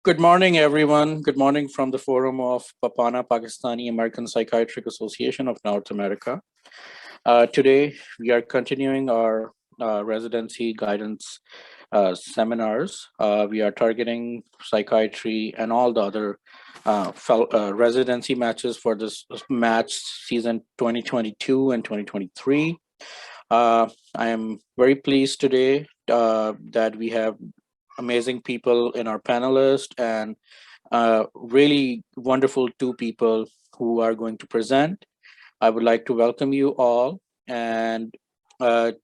Good morning, everyone. Good morning from the forum of PAPANA, Pakistani American Psychiatric Association of North America. Today, we are continuing our residency guidance seminars. We are targeting psychiatry and all the other residency matches for this match season 2022 and 2023. I am very pleased today that we have amazing people in our panelist and really wonderful two people who are going to present. I would like to welcome you all, and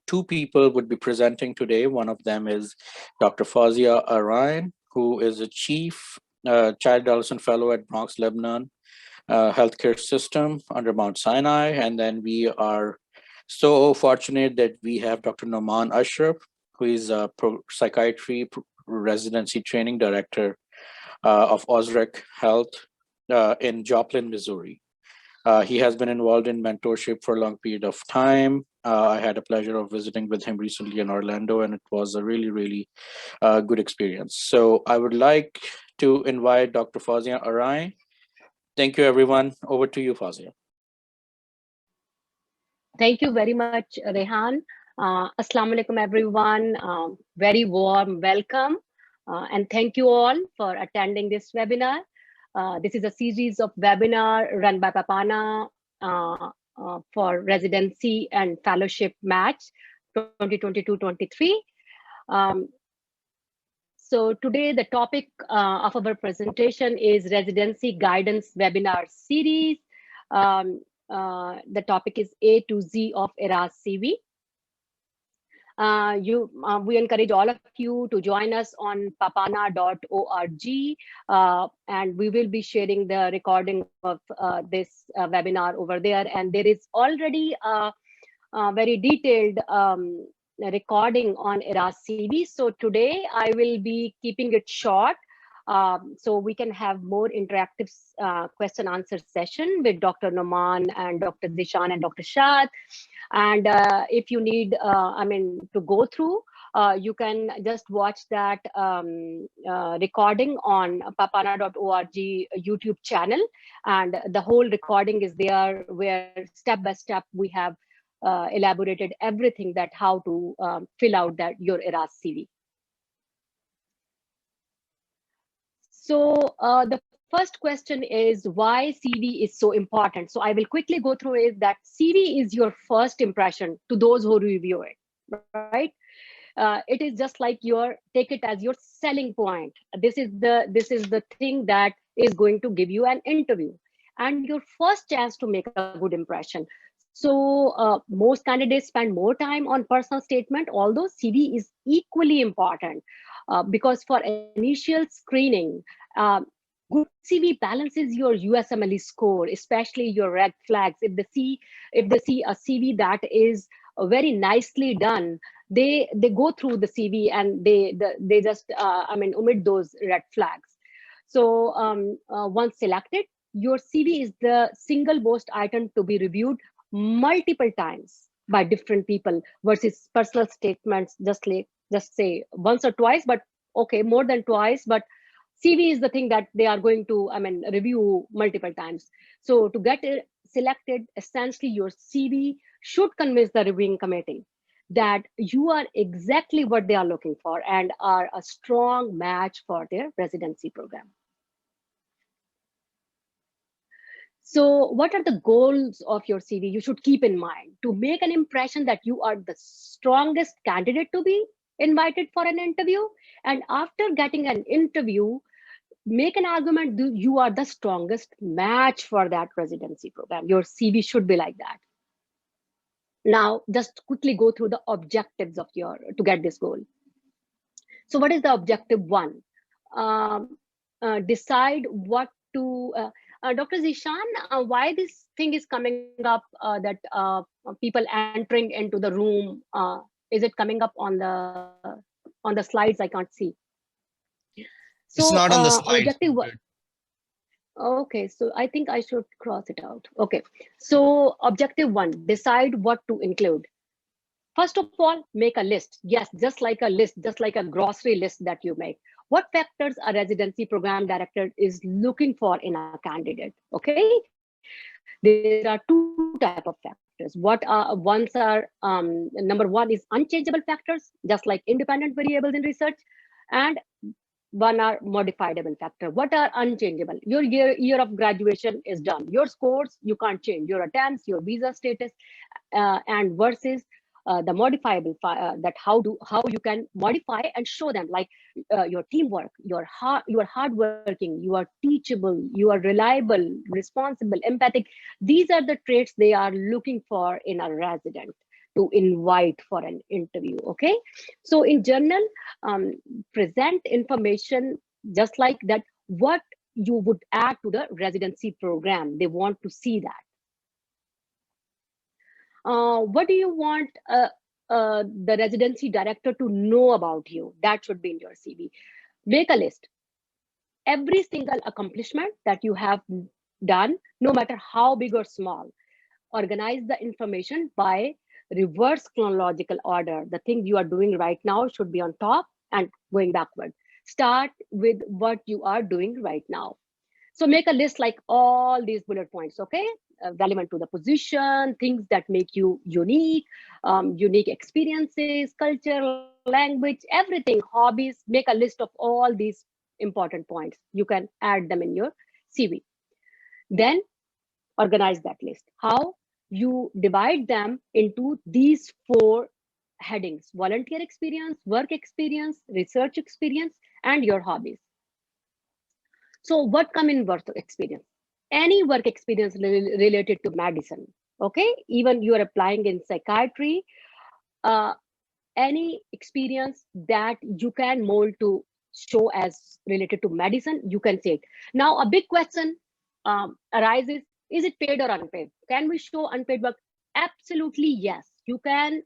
two people would be presenting today. One of them is Dr. Fauzia Arain, who is a Chief Child Adolescent Fellow at Bronx, Lebanon Healthcare System under Mount Sinai. And then we are so fortunate that we have Dr. Nauman Ashraf, who is a psychiatry residency training director of Ozark Health in Joplin, Missouri. He has been involved in mentorship for a long period of time. I had a pleasure of visiting with him recently in Orlando, and it was a really, really good experience. So I would like to invite Dr. Fauzia Arain. Thank you, everyone. Over to you, Fauzia. Thank you very much, Rehan. Assalamu alaikum, everyone. Very warm welcome. And thank you all for attending this webinar. This is a series of webinar run by PAPANA for residency and fellowship match 2022-23. So today the topic of our presentation is residency guidance webinar series. The topic is A to Z of ERAS CV. We encourage all of you to join us on papana.org, and we will be sharing the recording of this webinar over there. And there is already a very detailed recording on ERAS CV. So today I will be keeping it short, so we can have more interactive question answer session with Dr. Nauman and Dr. Zeeshan and Dr. Shad. And if you need, to go through, you can just watch that recording on papana.org YouTube channel. And the whole recording is there where step by step we have elaborated everything that how to fill out that your ERAS CV. So the first question is why CV is so important. So I will quickly go through it. That CV is your first impression to those who review it, right? It is just like take it as your selling point. This is the thing that is going to give you an interview and your first chance to make a good impression. So most candidates spend more time on personal statement, although CV is equally important because for initial screening, good CV balances your USMLE score, especially your red flags. If they see a CV that is very nicely done, they go through the CV and they just omit those red flags. So once selected, your CV is the single most item to be reviewed multiple times by different people versus personal statements just say once or twice, but okay, more than twice, but CV is the thing that they are going to review multiple times. So to get selected, essentially your CV should convince the reviewing committee that you are exactly what they are looking for and are a strong match for their residency program. So what are the goals of your CV you should keep in mind to make an impression that you are the strongest candidate to be invited for an interview? And after getting an interview, make an argument that you are the strongest match for that residency program. Your CV should be like that. Now, just quickly go through the objectives of to get this goal. So what is the objective one? Decide what to, Dr. Zeeshan, why this thing is coming up that people entering into the room, is it coming up on the slides? I can't see. So, it's not on the slide. Objective one. Okay, so I think I should cross it out. Okay, so objective one, decide what to include. First of all, make a list. Yes, just like a list, just like a grocery list that you make. What factors a residency program director is looking for in a candidate? Okay, there are two type of factors. Number one is unchangeable factors, just like independent variables in research, and one are modifiable factor. What are unchangeable? Your year of graduation is done. Your scores you can't change. Your attempts, your visa status, and versus the modifiable that how you can modify and show them, like your teamwork, you are hardworking, you are teachable, you are reliable, responsible, empathic. These are the traits they are looking for in a resident to invite for an interview. Okay, so in general, present information just like that, what you would add to the residency program. They want to see that. What do you want the residency director to know about you? That should be in your CV. Make a list. Every single accomplishment that you have done, no matter how big or small. Organize the information by reverse chronological order. The things you are doing right now should be on top and going backward. Start with what you are doing right now. So make a list like all these bullet points, okay? Relevant to the position, things that make you unique, unique experiences, culture, language, everything, hobbies. Make a list of all these important points. You can add them in your CV. Then organize that list. How? You divide them into these 4 headings: volunteer experience, work experience, research experience, and your hobbies. So what come in work experience? Any work experience related to medicine, okay? Even you are applying in psychiatry, uh, any experience that you can mold to show as related to medicine, you can say it. Now, a big question arises: is it paid or unpaid? Can we show unpaid work? Absolutely yes. You can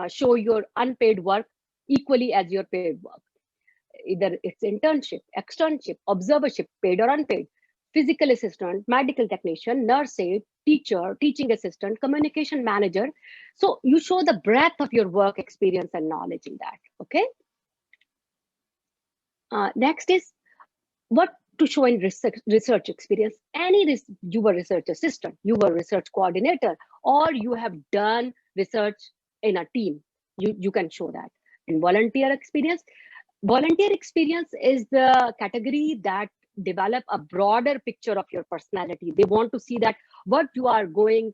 show your unpaid work equally as your paid work. Either it's internship, externship, observership, paid or unpaid, physical assistant, medical technician, nurse aide, teacher, teaching assistant, communication manager. So you show the breadth of your work experience and knowledge in that. Okay. Next is what to show in research experience. You were research assistant, you were research coordinator, or you have done research in a team. You can show that. In volunteer experience is the category that develop a broader picture of your personality. They want to see that what you are going,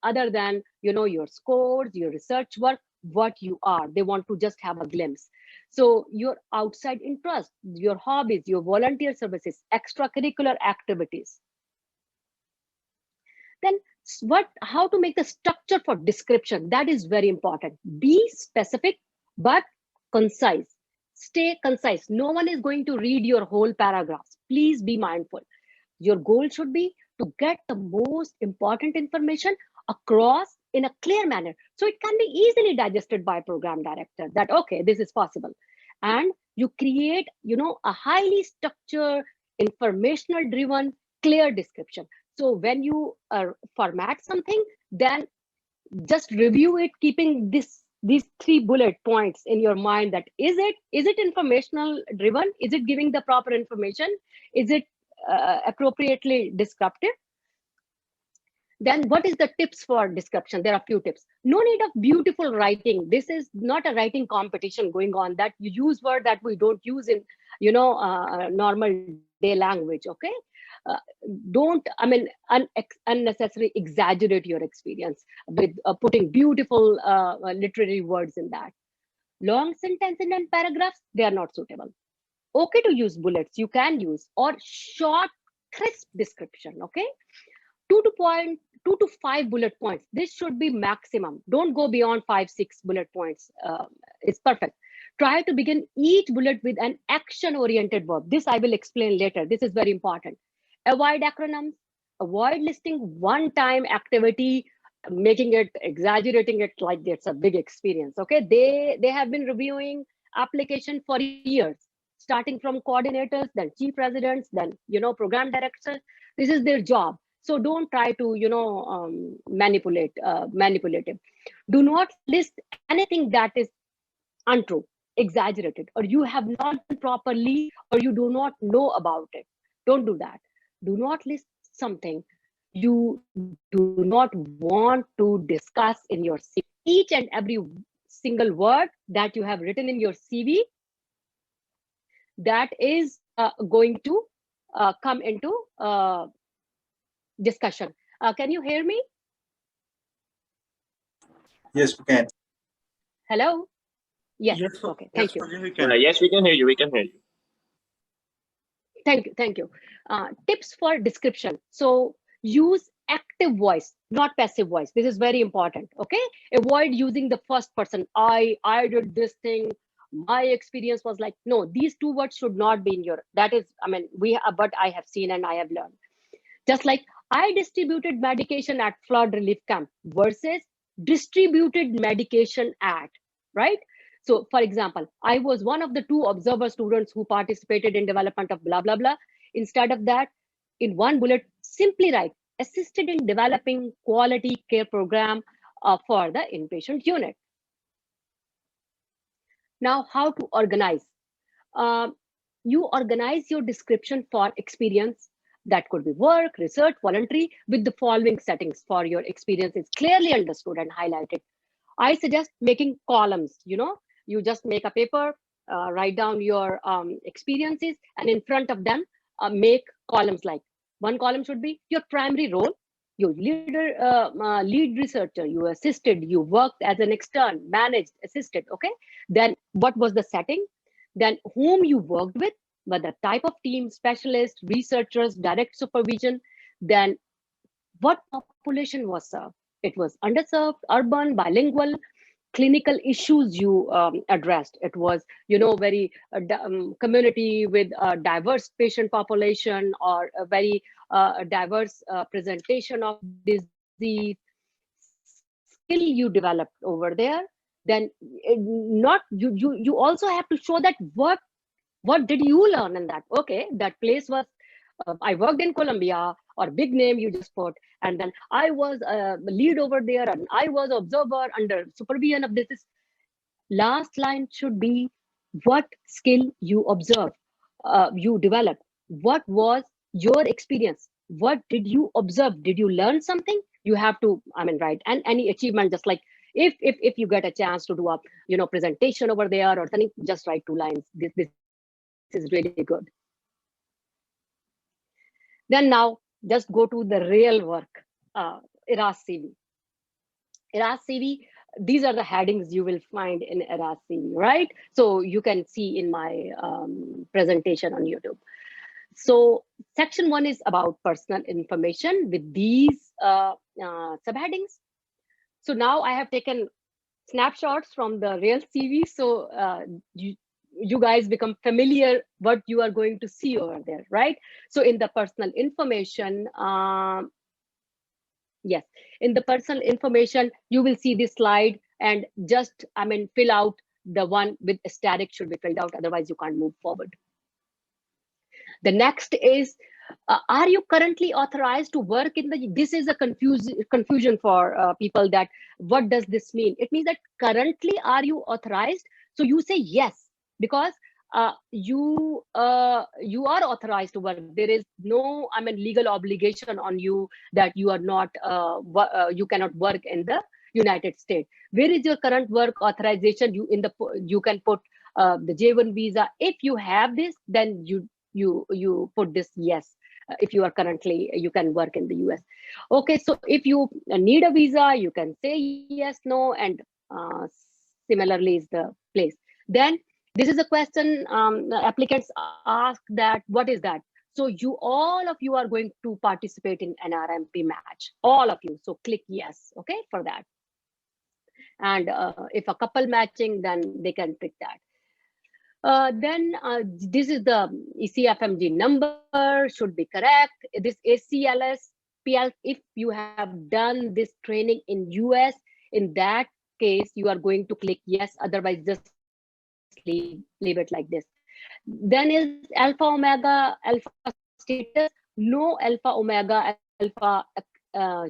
other than your scores, your research work, what you are. They want to just have a glimpse. So your outside interest, your hobbies, your volunteer services, extracurricular activities. Then how to make the structure for description? That is very important. Be specific but concise. Stay concise. No one is going to read your whole paragraphs. Please be mindful. Your goal should be to get the most important information across in a clear manner, so it can be easily digested by program director that, okay, this is possible. And you create a highly structured, informational driven, clear description. So when you format something, then just review it, keeping these 3 bullet points in your mind. That is it informational driven? Is it giving the proper information? Is it appropriately descriptive? Then what is the tips for description? There are few tips. No need of beautiful writing. This is not a writing competition going on that you use word that we don't use in normal day language. Okay, don't unnecessarily exaggerate your experience with putting beautiful literary words in that. Long sentences and paragraphs, they are not suitable. Okay to use bullets, you can use, or short crisp description. Okay, 2 to 5 bullet points. This should be maximum. Don't go beyond 5-6 bullet points. It's perfect. Try to begin each bullet with an action-oriented verb. This I will explain later. This is very important. Avoid acronyms. Avoid listing one-time activity, making it, exaggerating it like it's a big experience. Okay, they have been reviewing application for years, starting from coordinators, then chief residents, then program directors. This is their job. So don't try to, manipulative. Do not list anything that is untrue, exaggerated, or you have not done properly, or you do not know about it. Don't do that. Do not list something you do not want to discuss in your CV. Each and every single word that you have written in your CV that is going to come into discussion. Can you hear me? Yes, we can. Hello? Yes. Okay. Thank you. Yes, we can hear you. We can hear you. Thank you. Thank you. Tips for description. So use active voice, not passive voice. This is very important. Okay. Avoid using the first person. I did this thing. My experience was like, no, these two words should not be in your, that is, I mean, but I have seen and I have learned. Just like I distributed medication at flood relief camp versus distributed medication at, right? So for example, I was one of the 2 observer students who participated in development of blah, blah, blah. Instead of that, in one bullet, simply write, assisted in developing quality care program for the inpatient unit. Now, how to organize? You organize your description for experience. That could be work, research, voluntary, with the following settings for your experience is clearly understood and highlighted. I suggest making columns, you just make a paper, write down your experiences, and in front of them, make columns like one column should be your primary role, you lead researcher, you assisted, you worked as an extern, managed, assisted, okay? Then what was the setting? Then whom you worked with, whether type of team, specialists, researchers, direct supervision, then what population was served. It was underserved, urban, bilingual, clinical issues you addressed. It was, very community with a diverse patient population or a very diverse presentation of disease, skill you developed over there. Then not you also have to show that what did you learn in that? Okay, that place was, I worked in Colombia, or big name you just put, and then I was a lead over there, and I was observer under supervision of this. Last line should be what skill you observe, you develop. What was your experience? What did you observe? Did you learn something? You have to, write, and any achievement, just like if you get a chance to do a presentation over there or something, just write 2 lines. This is really good. Then now just go to the real work, ERAS CV. ERAS CV, these are the headings you will find in ERAS CV, right? So you can see in my presentation on YouTube. So section 1 is about personal information with these subheadings. So now I have taken snapshots from the real CV. So you guys become familiar what you are going to see over there, right? So in the personal information, yes, in the personal information, you will see this slide and just, fill out the one with asterisk should be filled out. Otherwise, you can't move forward. The next is, are you currently authorized to work in the, this is a confusion for people that what does this mean? It means that currently are you authorized? So you say yes, because you are authorized to work. There is no, legal obligation on you that you are not, you cannot work in the United States. Where is your current work authorization? You can put the J1 visa. If you have this, then you put this yes. If you are currently, you can work in the US. Okay, so if you need a visa, you can say yes, no, and similarly is the place. Then this is a question applicants ask that, what is that? So all of you are going to participate in NRMP match, all of you. So click yes, okay, for that. And if a couple matching, then they can pick that. Then this is the ECFMG number, should be correct. This ACLS, PL, if you have done this training in US, in that case, you are going to click yes, otherwise just leave it like this. Then is alpha omega alpha status, no alpha omega alpha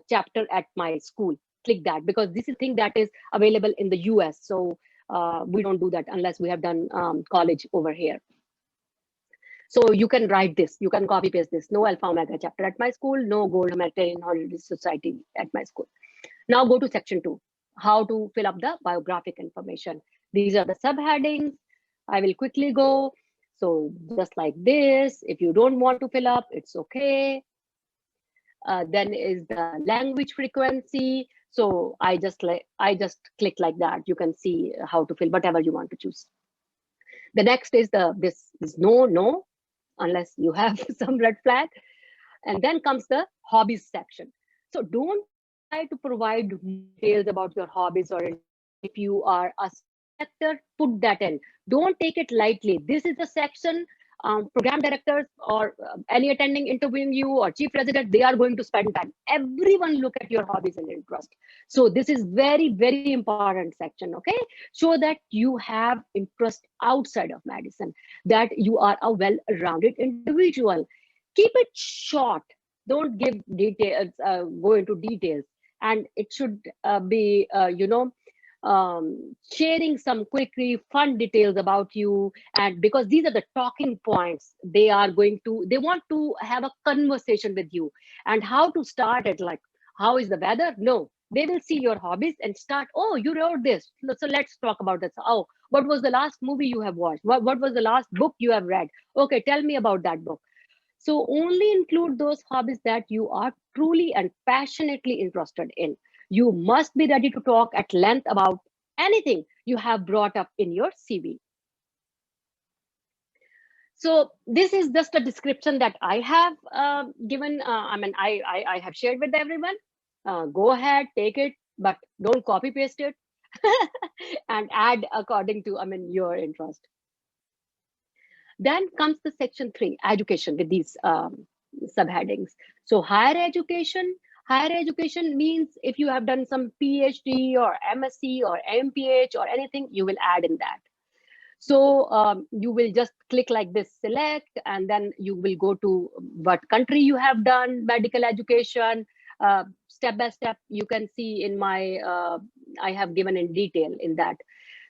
chapter at my school. Click that, because this is thing that is available in the US. So we don't do that unless we have done college over here. So you can write this, you can copy paste this. No alpha omega chapter at my school, no gold humanitarian holiday society at my school. Now go to section 2, how to fill up the biographic information. These are the subheadings. I will quickly go. So just like this, if you don't want to fill up, it's okay. Then is the language frequency. So I just click like that. You can see how to fill whatever you want to choose. The next is this is no, unless you have some red flag. And then comes the hobbies section. So don't try to provide details about your hobbies, or if you are a sector, put that in. Don't take it lightly. This is the section program directors or any attending interviewing you or chief resident, they are going to spend time. Everyone look at your hobbies and interest. So this is very, very important section, okay? Show that you have interest outside of medicine, that you are a well-rounded individual. Keep it short. Don't give details, go into details. And it should be, sharing some quickly fun details about you. And because these are the talking points, they want to have a conversation with you. And how to start it, like, how is the weather? No, they will see your hobbies and start, oh, you wrote this. So let's talk about this. Oh, what was the last movie you have watched? What was the last book you have read? Okay, tell me about that book. So only include those hobbies that you are truly and passionately interested in. You must be ready to talk at length about anything you have brought up in your CV. So this is just a description that I have given. I have shared with everyone. Go ahead, take it, but don't copy paste it and add according to, your interest. Then comes the section 3, education, with these subheadings. So higher education means if you have done some PhD or MSc or MPH or anything, you will add in that. So you will just click like this, select, and then you will go to what country you have done medical education. Step by step, you can see in my, I have given in detail in that.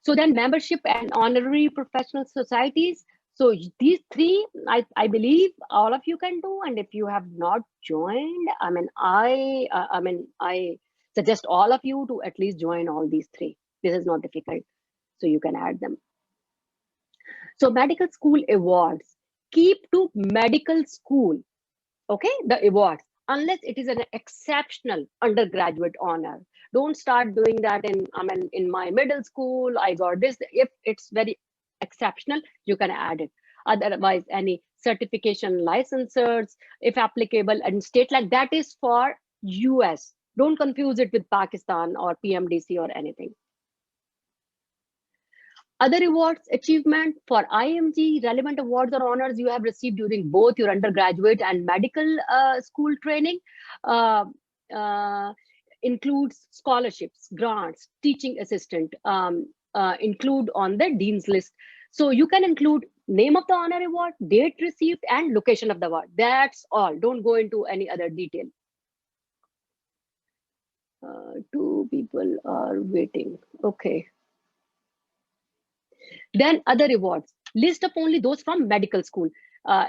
So then membership and honorary professional societies. So these 3, I believe all of you can do. And if you have not joined, I suggest all of you to at least join all these 3. This is not difficult. So you can add them. So medical school awards, keep to medical school, okay, the awards, unless it is an exceptional undergraduate honor. Don't start doing that in my middle school, I got this. If it's very exceptional, you can add it. Otherwise, any certification licensures, if applicable, and state like that is for US. Don't confuse it with Pakistan or PMDC or anything. Other awards, achievement for IMG, relevant awards or honors you have received during both your undergraduate and medical school training, includes scholarships, grants, teaching assistant, include on the dean's list. So you can include name of the honor award, date received, and location of the award. That's all. Don't go into any other detail. 2 people are waiting. Okay. Then other awards, list up only those from medical school.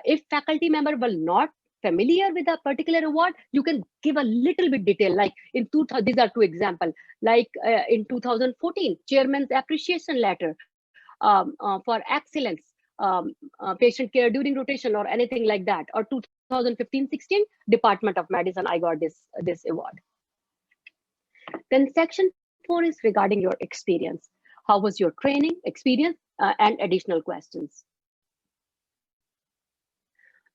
If faculty member will not familiar with a particular award, you can give a little bit detail. Like in 2000, these are 2 examples. Like in 2014, chairman's appreciation letter for excellence, patient care during rotation or anything like that. Or 2015-16, Department of Medicine, I got this award. Then section 4 is regarding your experience. How was your training experience, and additional questions.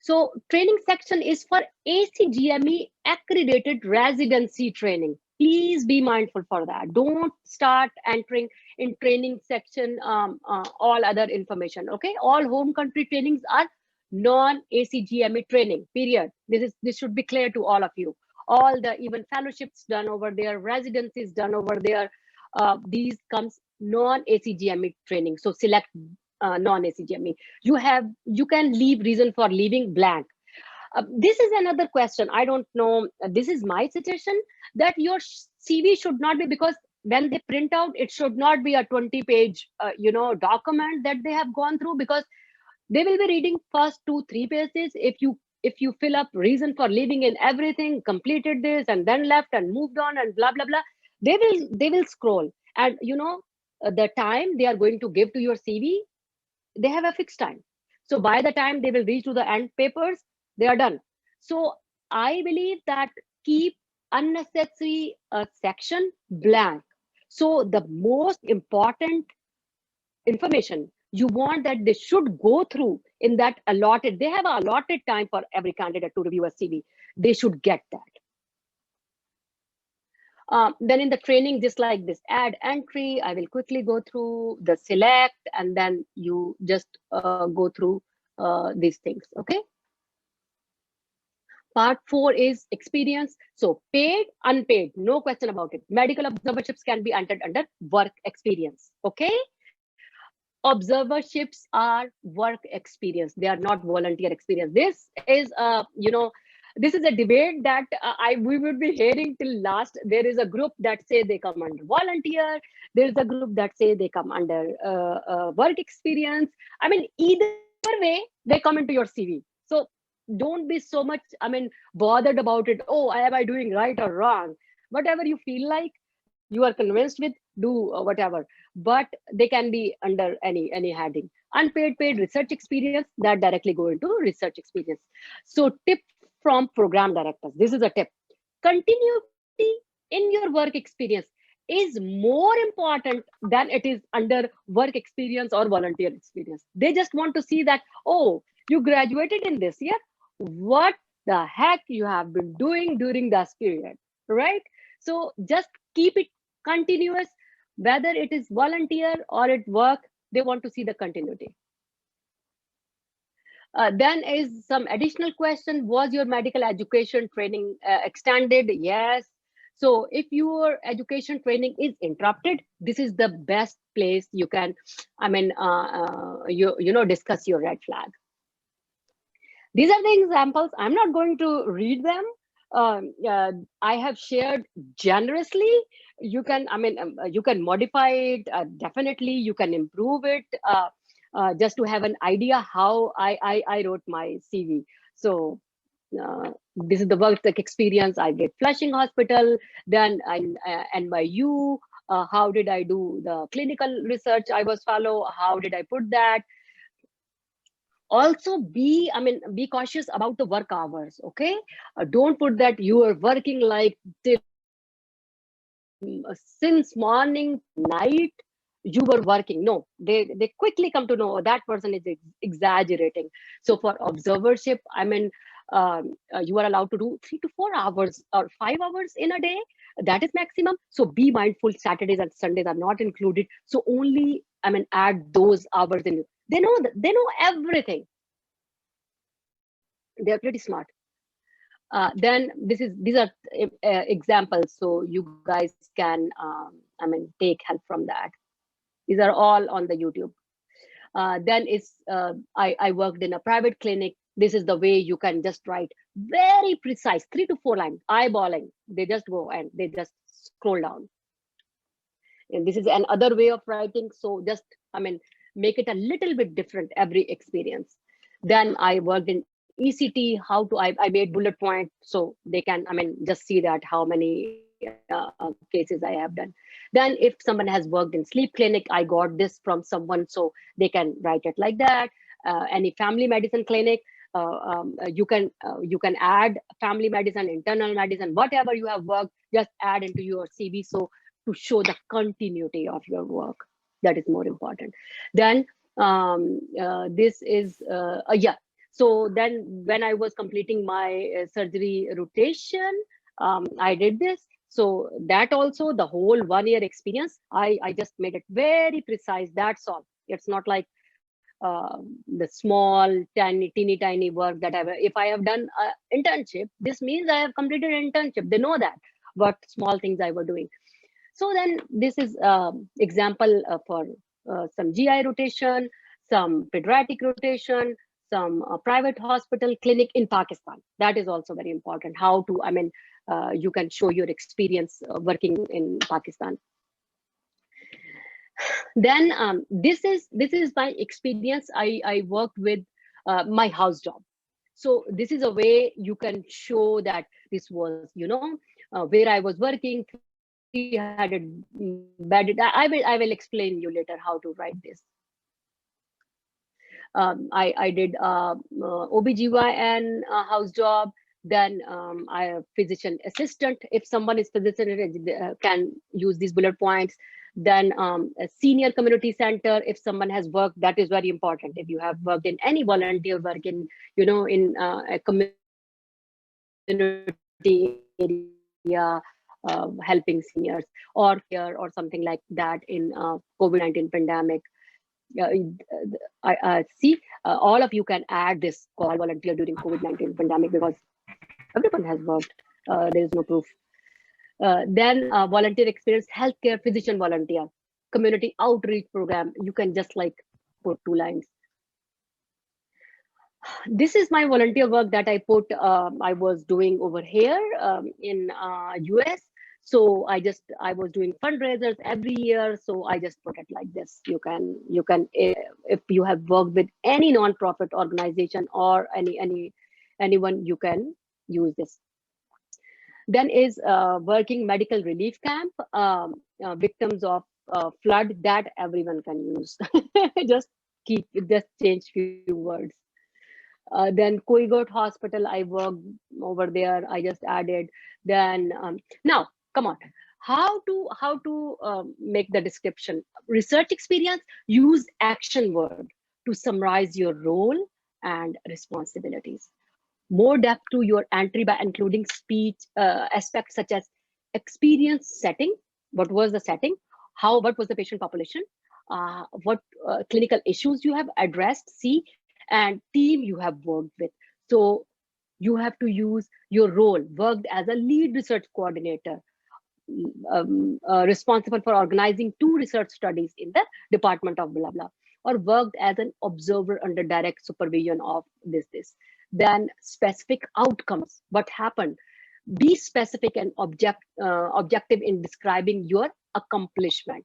So training section is for ACGME accredited residency training. Please be mindful for that. Don't start entering in training section all other information, okay? All home country trainings are non-ACGME training, period. This should be clear to all of you. All the even fellowships done over there, residencies done over there, these comes non-ACGME training. So select non-ACGME. You can leave reason for leaving blank. This is another question. I don't know. This is my suggestion that your CV should not be, because when they print out, it should not be a 20-page, document that they have gone through, because they will be reading first 2-3 pages. If you fill up reason for leaving in everything, completed this and then left and moved on and blah blah blah, they will scroll. And the time they are going to give to your CV, they have a fixed time. So by the time they will reach to the end papers, they are done. So I believe that keep unnecessary section blank. So the most important information you want that they should go through in that allotted, they have an allotted time for every candidate to review a CV. They should get that. Then in the training, just like this, add entry, I will quickly go through the select, and then you just go through these things, okay? Part 4 is experience. So paid, unpaid, no question about it. Medical observerships can be entered under work experience, okay? Observerships are work experience. They are not volunteer experience. This is this is a debate that we would be hearing till last. There is a group that say they come under volunteer. There is a group that say they come under work experience. I mean, either way, they come into your CV. So don't be so much, bothered about it. Oh, am I doing right or wrong? Whatever you feel like, you are convinced with, do whatever. But they can be under any heading. Unpaid, paid research experience, that directly go into research experience. So tip from program directors. This is a tip. Continuity in your work experience is more important than it is under work experience or volunteer experience. They just want to see that, oh, you graduated in this year. What the heck you have been doing during this period, right? So just keep it continuous, whether it is volunteer or at work, they want to see the continuity. Then is some additional question. Was your medical education training extended? Yes. So if your education training is interrupted, this is the best place you can, discuss your red flag. These are the examples. I'm not going to read them. I have shared generously. You can, you can modify it. Definitely, you can improve it. Just to have an idea how I wrote my CV. So this is the work experience. I did Flushing Hospital. Then NYU. How did I do the clinical research? I was fellow. How did I put that? Also be cautious about the work hours, okay? Don't put that you are working like till since morning night you were working. No, they quickly come to know that person is exaggerating. So for observership, you are allowed to do 3 to 4 hours or 5 hours in a day. That is maximum. So be mindful, Saturdays and Sundays are not included. So only add those hours in. They know everything. They're pretty smart. Then these are examples, so you guys can take help from that. These are all on the YouTube. Then I worked in a private clinic. This is the way you can just write very precise 3 to 4 lines, eyeballing. They just go and they just scroll down. And this is another way of writing. So just make it a little bit different every experience. Then I worked in ECT. I made bullet point so they can just see that how many cases I have done. Then if someone has worked in sleep clinic, I got this from someone, so they can write it like that. Any family medicine clinic, you can add family medicine, internal medicine, whatever you have worked, just add into your CV, so to show the continuity of your work. That is more important. Then this is so then when I was completing my surgery rotation, I did this. So that also, the whole 1 year experience, I just made it very precise. That's all. It's not like the small, teeny tiny work that if I have done an internship, this means I have completed an internship. They know that what small things I were doing. So then this is example for some GI rotation, some pediatric rotation, some private hospital, clinic in Pakistan. That is also very important. How to, you can show your experience working in Pakistan. Then this is my experience. I worked with my house job. So this is a way you can show that this was, where I was working, 300 bedded. I will explain you later how to write this. I did OBGYN house job. Then I have physician assistant. If someone is physician, can use these bullet points. Then a senior community center. If someone has worked, that is very important. If you have worked in any volunteer work in, in a community area, helping seniors or care or something like that in COVID-19 pandemic. I see all of you can add this call volunteer during COVID-19 pandemic because everyone has worked. There is no proof. Then volunteer experience, healthcare physician volunteer, community outreach program. You can just like put 2 lines. This is my volunteer work that I put. I was doing over here in US. So I was doing fundraisers every year. So I just put it like this. You can if you have worked with any non-profit organization or anyone, you can use this. Then is working medical relief camp, victims of flood, that everyone can use. just change few words. Then Koigot Hospital, I worked over there. I just added. Then now, come on, how to make the description? Research experience, use action word to summarize your role and responsibilities. More depth to your entry by including speech aspects such as experience setting. What was the setting? What was the patient population? What clinical issues you have addressed, see, and team you have worked with. So you have to use your role, worked as a lead research coordinator, responsible for organizing 2 research studies in the department of blah, blah, or worked as an observer under direct supervision of this. Then specific outcomes, what happened? Be specific and objective in describing your accomplishment.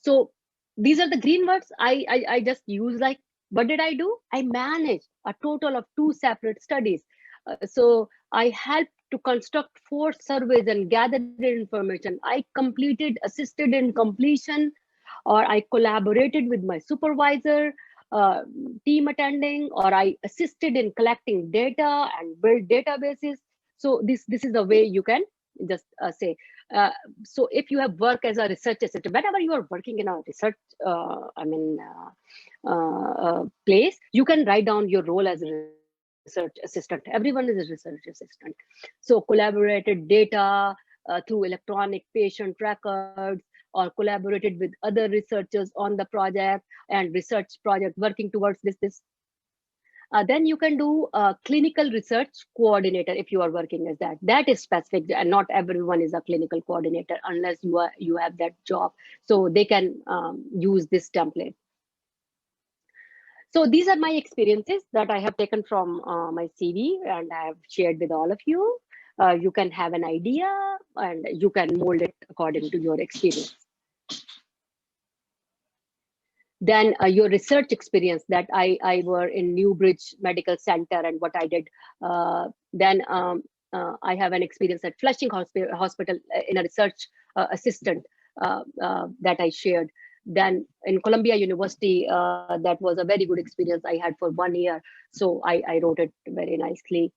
So these are the green words. I just use like, what did I do? I managed a total of 2 separate studies. So I helped to construct 4 surveys and gathered information. I completed, assisted in completion, or I collaborated with my supervisor, team attending, or I assisted in collecting data and build databases. So this is the way you can just say. So if you have worked as a research assistant, whenever you are working in a research place, you can write down your role as a research assistant. Everyone is a research assistant. So collaborated data through electronic patient records, or collaborated with other researchers on the project and research project working towards this. Then you can do clinical research coordinator if you are working as that. That is specific, and not everyone is a clinical coordinator unless you have that job. So they can use this template. So these are my experiences that I have taken from my CV and I have shared with all of you. You can have an idea and you can mold it according to your experience. Then your research experience, that I were in Newbridge Medical Center and what I did. Then I have an experience at Flushing Hospital in a research assistant that I shared. Then in Columbia University, that was a very good experience I had for 1 year. So I wrote it very nicely.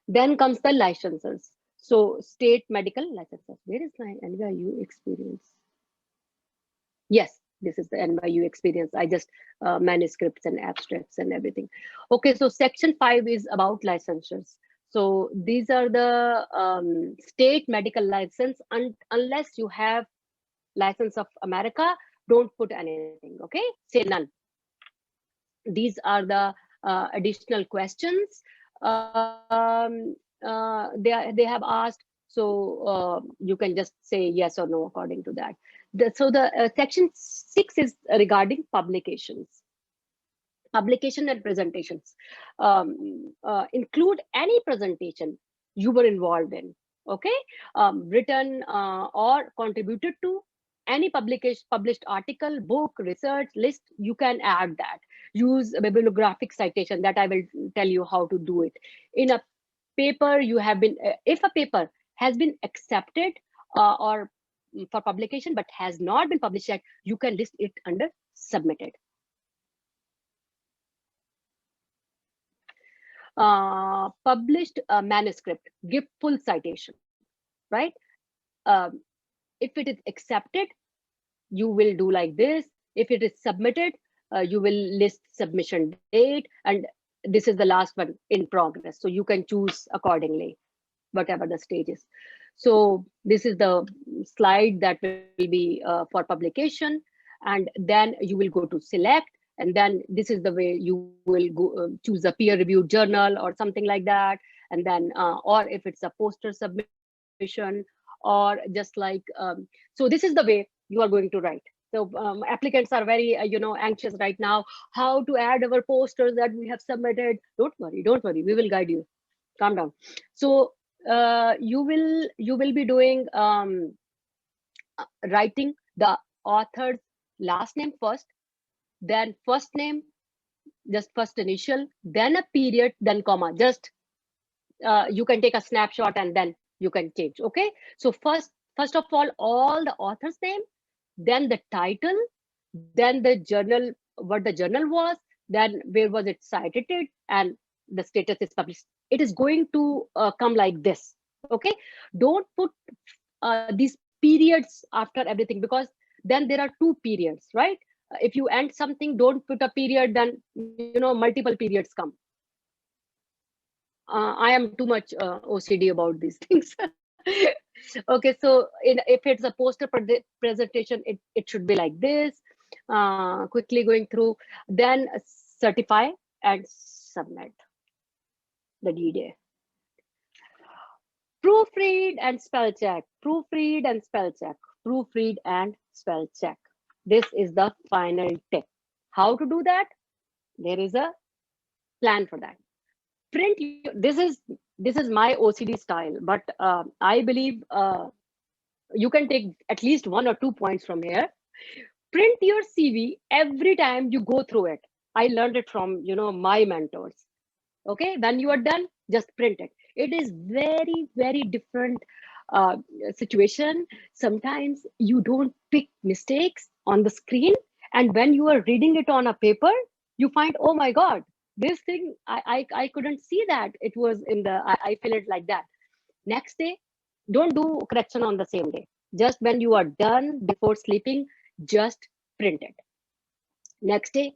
Then comes the licensures. So state medical licensures. Where is my NYU experience? Yes, this is the NYU experience. I just manuscripts and abstracts and everything. Okay, so section 5 is about licensures. So these are the state medical license, unless you have license of America, don't put anything, okay? Say none. These are the additional questions they have asked. So you can just say yes or no according to that. Section 6 is regarding publications. Publication and presentations include any presentation you were involved in, okay, written or contributed to, any published article, book, research, list. You can add that. Use a bibliographic citation that I will tell you how to do it. In a paper you have been, if a paper has been accepted or for publication but has not been published yet, you can list it under submitted. Published manuscript, give full citation, right? If it is accepted, you will do like this. If it is submitted, you will list submission date, and this is the last one, in progress. So you can choose accordingly, whatever the stage is. So this is the slide that will be for publication, and then you will go to select, and then this is the way you will go, choose a peer-reviewed journal or something like that, and then or if it's a poster submission, or just like so this is the way you are going to write. So applicants are very anxious right now, how to add our posters that we have submitted. Don't worry, we will guide you. Calm down. So you will be doing writing the author's last name first, then first name, just first initial, then a period, then comma. Just you can take a snapshot and then you can change. Okay, so first of all the author's name, then the title, then the journal, what the journal was, then where was it cited, and the status is published. It is going to come like this. Okay, don't put these periods after everything, because then there are two periods, right? If you end something, don't put a period, then multiple periods come. I am too much OCD about these things. Okay, so if it's a poster presentation, it should be like this. Quickly going through, then certify and submit the DDA. Proofread and spell check, proofread and spell check, proofread and spell check. This is the final tip. How to do that? There is a plan for that. Print, this is my OCD style, but I believe you can take at least 1 or 2 points from here. Print your CV every time you go through it. I learned it from my mentors. Okay, when you are done, just print it. It is very different situation. Sometimes you don't pick mistakes on the screen, and when you are reading it on a paper, you find, oh my god, this thing I couldn't see that it was in the I feel it like that. Next day, don't do correction on the same day. Just when you are done before sleeping, just print it. Next day,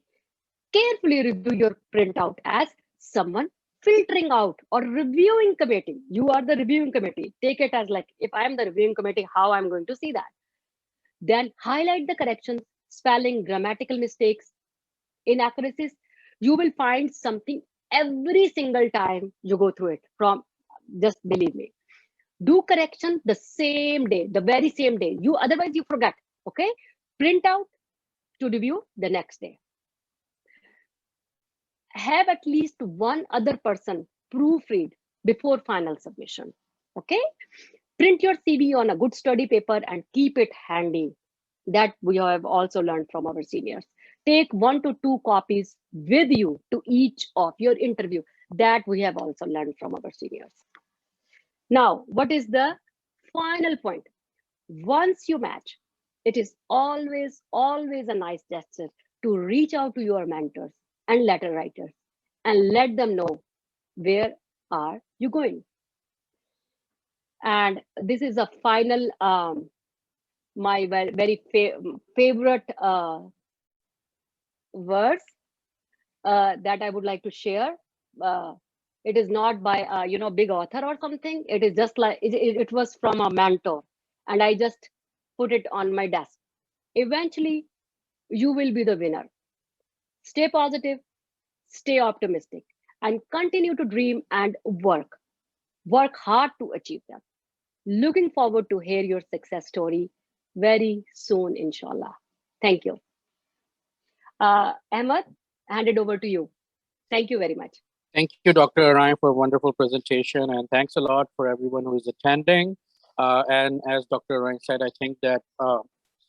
carefully review your printout as someone filtering out or reviewing committee. You are the reviewing committee. Take it as like, if I am the reviewing committee, how I'm going to see that. Then highlight the corrections, spelling, grammatical mistakes, inaccuracies. You will find something every single time you go through it. Just believe me. Do correction the same day, the very same day. Otherwise you forget. Okay, print out to review the next day. Have at least one other person proofread before final submission. Okay, print your CV on a good study paper and keep it handy. That we have also learned from our seniors. Take 1 to 2 copies with you to each of your interview. That we have also learned from our seniors. Now, what is the final point? Once you match, it is always a nice gesture to reach out to your mentors and letter writers and let them know where are you going. And this is a final, my very favorite verse that I would like to share. It is not by a big author or something. It is just like it was from a mentor, and I just put it on my desk. Eventually, you will be the winner. Stay positive, stay optimistic, and continue to dream and work. Work hard to achieve them. Looking forward to hear your success story. very soon, inshallah. Thank you. Ahmad, hand it over to you. Thank you very much. Thank you, Dr. Arain, for a wonderful presentation, and thanks a lot for everyone who is attending. And as Dr. Arain said, I think that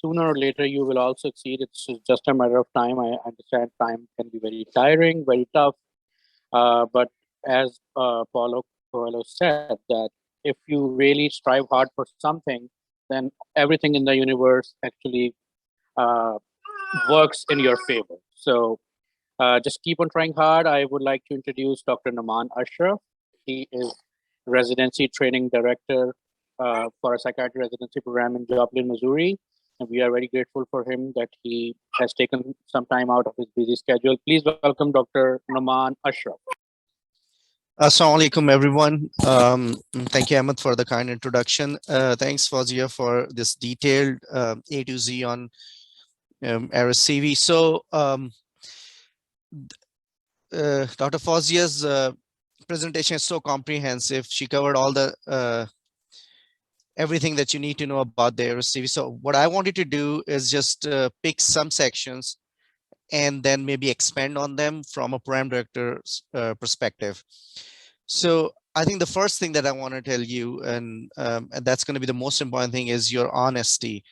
sooner or later you will all succeed. It's just a matter of time. I understand time can be very tiring, very tough. But as Paulo Coelho said, that if you really strive hard for something, then everything in the universe actually uh, works in your favor. So just keep on trying hard. I would like to introduce Dr. Nauman Ashraf. He is Residency Training Director for a Psychiatry Residency Program in Joplin, Missouri. And we are very grateful for him that he has taken some time out of his busy schedule. Please welcome Dr. Nauman Ashraf. Assalamu alaikum, everyone. Thank you, Ahmad, for the kind introduction. Thanks, Fauzia, for this detailed A to Z on ERAS CV. So, Dr. Fauzia's presentation is so comprehensive. She covered all the everything that you need to know about the ERAS CV. So, what I wanted to do is just pick some sections and then maybe expand on them from a program director's perspective. So I think the first thing that I want to tell you, and that's going to be the most important thing, is your honesty.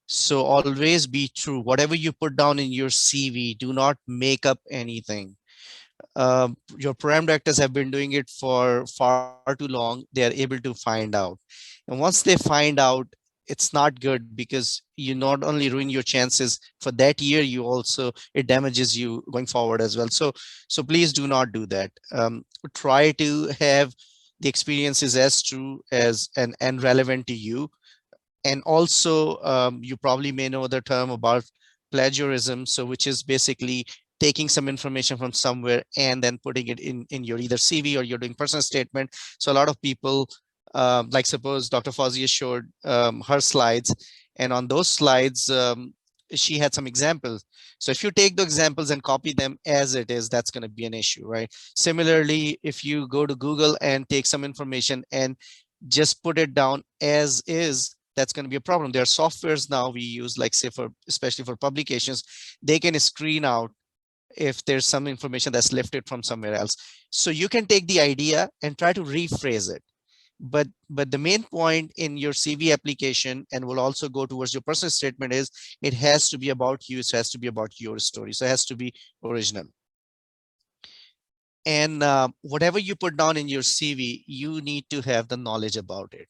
So always be true. Whatever you put down in your CV, do not make up anything. Your program directors have been doing it for far too long. They are able to find out. And once they find out, it's not good, because you not only ruin your chances for that year, you also, it damages you going forward as well. So please do not do that. Try to have the experiences as true as and relevant to you. And also, you probably may know the term about plagiarism, so which is basically taking some information from somewhere and then putting it in your either CV or you're doing personal statement. So a lot of people, like suppose Dr. Fauzia showed her slides, and on those slides, she had some examples. So if you take the examples and copy them as it is, that's going to be an issue, right? Similarly, if you go to Google and take some information and just put it down as is, that's going to be a problem. There are softwares now we use, like say for, especially for publications, they can screen out if there's some information that's lifted from somewhere else. So you can take the idea and try to rephrase it. But the main point in your CV application, and will also go towards your personal statement, is it has to be about you. It has to be about your story. So it has to be original. And whatever you put down in your CV, you need to have the knowledge about it.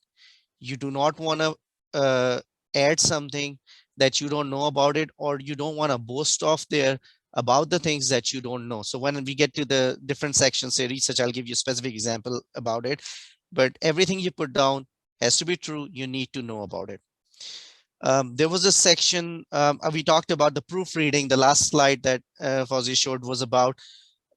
You do not want to add something that you don't know about it, or you don't want to boast off there about the things that you don't know. So when we get to the different sections, say research, I'll give you a specific example about it. But everything you put down has to be true. You need to know about it. There was a section, we talked about the proofreading. The last slide that Fauzi showed was about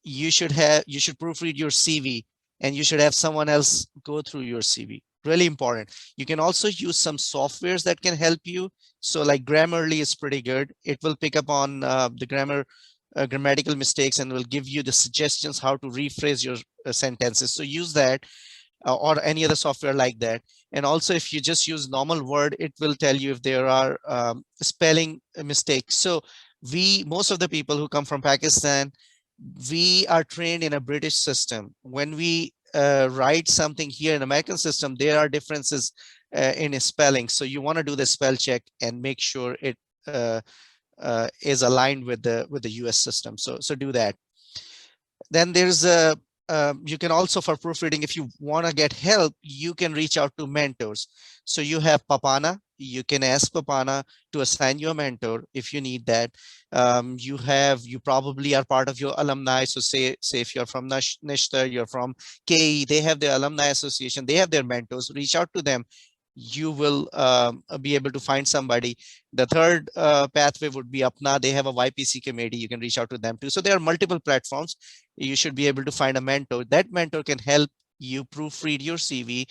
you should proofread your CV, and you should have someone else go through your CV. Really important. You can also use some softwares that can help you. So like Grammarly is pretty good. It will pick up on the grammatical mistakes, and will give you the suggestions how to rephrase your sentences. So use that, or any other software like that. And also, if you just use normal Word, it will tell you if there are spelling mistakes. So most of the people who come from Pakistan, we are trained in a British system. When we write something here in American system, there are differences in spelling. So you want to do the spell check and make sure it is aligned with the US system. So do that. Then there's you can also, for proofreading, if you want to get help, you can reach out to mentors. So you have PAPANA. You can ask PAPANA to assign you a mentor if you need that. You probably are part of your alumni. So say if you're from Nishtar, you're from KE, they have their alumni association, they have their mentors. Reach out to them. You will be able to find somebody. The third pathway would be APNA. They have a YPC committee. You can reach out to them too. So there are multiple platforms. You should be able to find a mentor. That mentor can help you proofread your CV,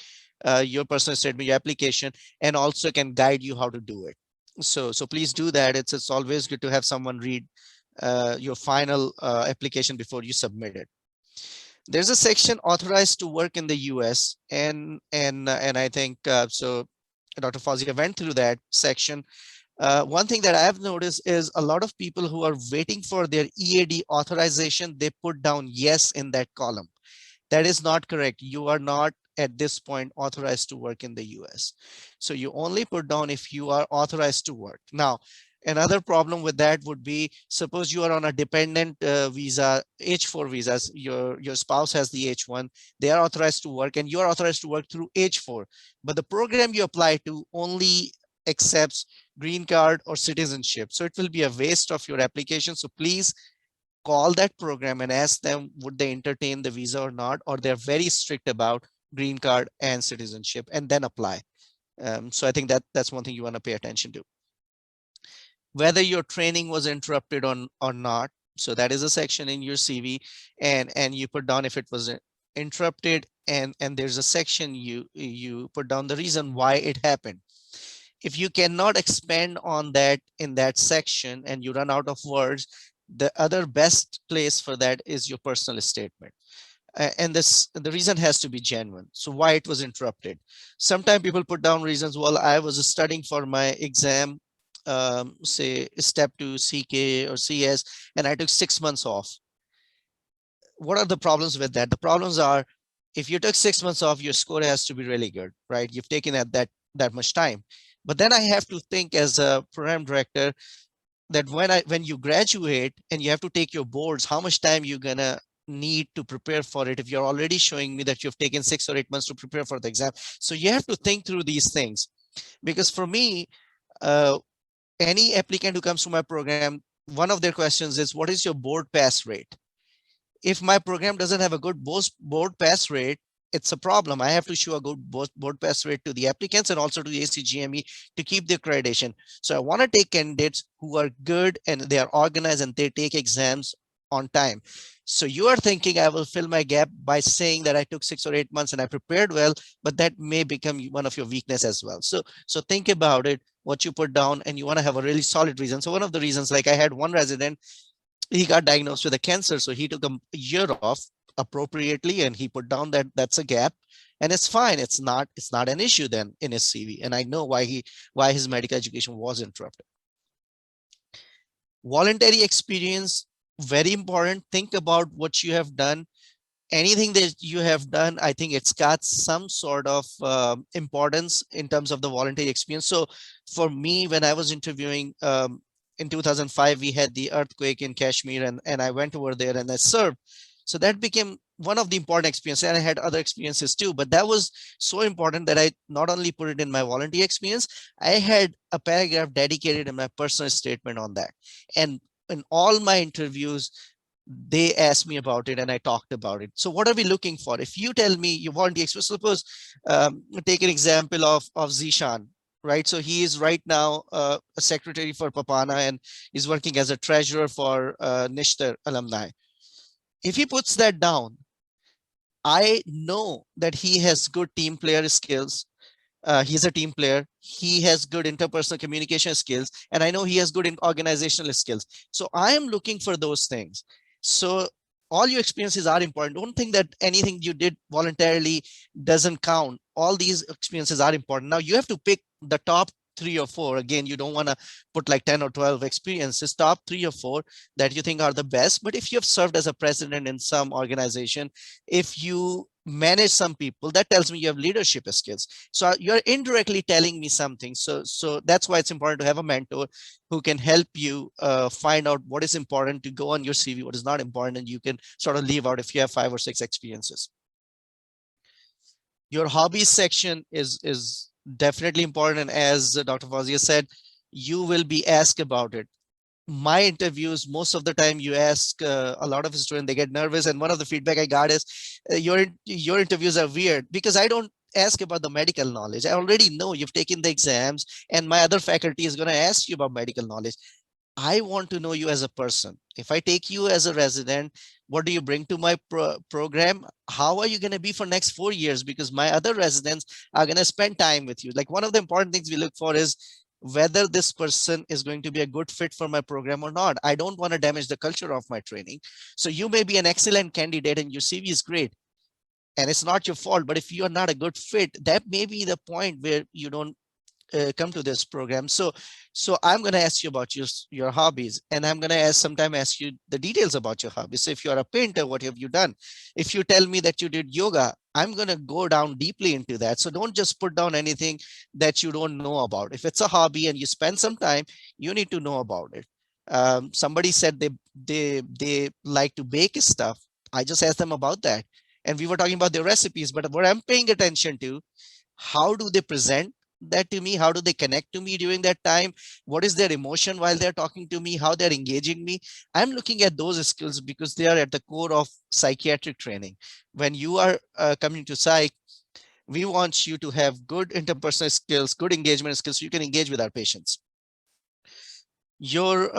your personal statement, your application, and also can guide you how to do it. So please do that. It's always good to have someone read your final application before you submit it. There's a section authorized to work in the US, and I think so Dr. Fauzia went through that section. One thing that I've noticed is a lot of people who are waiting for their EAD authorization, they put down yes in that column. That is not correct. You are not at this point authorized to work in the US. So you only put down if you are authorized to work. Now, another problem with that would be, suppose you are on a dependent visa, H4 visas, your spouse has the H1, they are authorized to work and you are authorized to work through H4. But the program you apply to only accepts green card or citizenship. So it will be a waste of your application. So please call that program and ask them, would they entertain the visa or not, or they're very strict about green card and citizenship, and then apply. So I think that's one thing you want to pay attention to. Whether your training was interrupted on or not. So that is a section in your CV, and you put down if it was interrupted, and there's a section you put down the reason why it happened. If you cannot expand on that in that section and you run out of words, the other best place for that is your personal statement. And the reason has to be genuine. So why it was interrupted. Sometimes people put down reasons, well, I was studying for my exam, say step 2 CK or CS, and I took 6 months off. What are the problems with that? The problems are, if you took 6 months off, your score has to be really good, right? You've taken that much time. But then I have to think as a program director that when you graduate and you have to take your boards, how much time you're gonna need to prepare for it if you're already showing me that you've taken 6 or 8 months to prepare for the exam. So you have to think through these things. Because for me, any applicant who comes to my program, one of their questions is, what is your board pass rate? If my program doesn't have a good board pass rate, it's a problem. I have to show a good board pass rate to the applicants and also to the ACGME to keep the accreditation. So I want to take candidates who are good and they are organized and they take exams on time. So you are thinking I will fill my gap by saying that I took 6 or 8 months and I prepared well, but that may become one of your weakness as well. So think about it, what you put down, and you want to have a really solid reason. So one of the reasons, like I had one resident, he got diagnosed with a cancer, so he took a year off appropriately, and he put down that that's a gap, and it's fine. It's not an issue then in his CV, and I know why his medical education was interrupted. Voluntary experience, very important. Think about what you have done. Anything that you have done, I think it's got some sort of importance in terms of the voluntary experience. So for me, when I was interviewing in 2005, we had the earthquake in Kashmir, and I went over there and I served. So that became one of the important experiences, and I had other experiences too, but that was so important that I not only put it in my voluntary experience, I had a paragraph dedicated in my personal statement on that. And in all my interviews, they asked me about it and I talked about it. So what are we looking for? If you tell me you want the experience, suppose take an example of Zeeshan, right? So he is right now a secretary for PAPANA and is working as a treasurer for Nishtar alumni. If he puts that down, I know that he has good team player skills. He's a team player. He has good interpersonal communication skills, and I know he has good in organizational skills. So I am looking for those things. So all your experiences are important. Don't think that anything you did voluntarily doesn't count. All these experiences are important. Now you have to pick the top 3 or 4. Again, you don't want to put like 10 or 12 experiences, top 3 or 4 that you think are the best. But if you have served as a president in some organization, if you manage some people, that tells me you have leadership skills. So you're indirectly telling me something. So that's why it's important to have a mentor who can help you find out what is important to go on your CV, what is not important, and you can sort of leave out if you have 5 or 6 experiences. Your hobbies section is definitely important. And as Dr. Fauzia said, you will be asked about it. My interviews, most of the time you ask a lot of students, they get nervous. And one of the feedback I got is your interviews are weird because I don't ask about the medical knowledge. I already know you've taken the exams and my other faculty is going to ask you about medical knowledge. I want to know you as a person. If I take you as a resident, what do you bring to my program? How are you going to be for next 4 years? Because my other residents are going to spend time with you. Like one of the important things we look for is whether this person is going to be a good fit for my program or not. I don't want to damage the culture of my training. So you may be an excellent candidate and your CV is great and it's not your fault. But if you are not a good fit, that may be the point where you don't come to this program. So I'm going to ask you about your hobbies, and I'm going to ask you the details about your hobbies. So if you're a painter, what have you done? If you tell me that you did yoga, I'm going to go down deeply into that. So don't just put down anything that you don't know about. If it's a hobby and you spend some time, you need to know about it. Somebody said they like to bake stuff. I just asked them about that, and we were talking about their recipes. But what I'm paying attention to, how do they present that to me? How do they connect to me during that time? What is their emotion while they're talking to me? How they're engaging me? I'm looking at those skills because they are at the core of psychiatric training. When you are coming to psych, we want you to have good interpersonal skills, good engagement skills, so you can engage with our patients. Your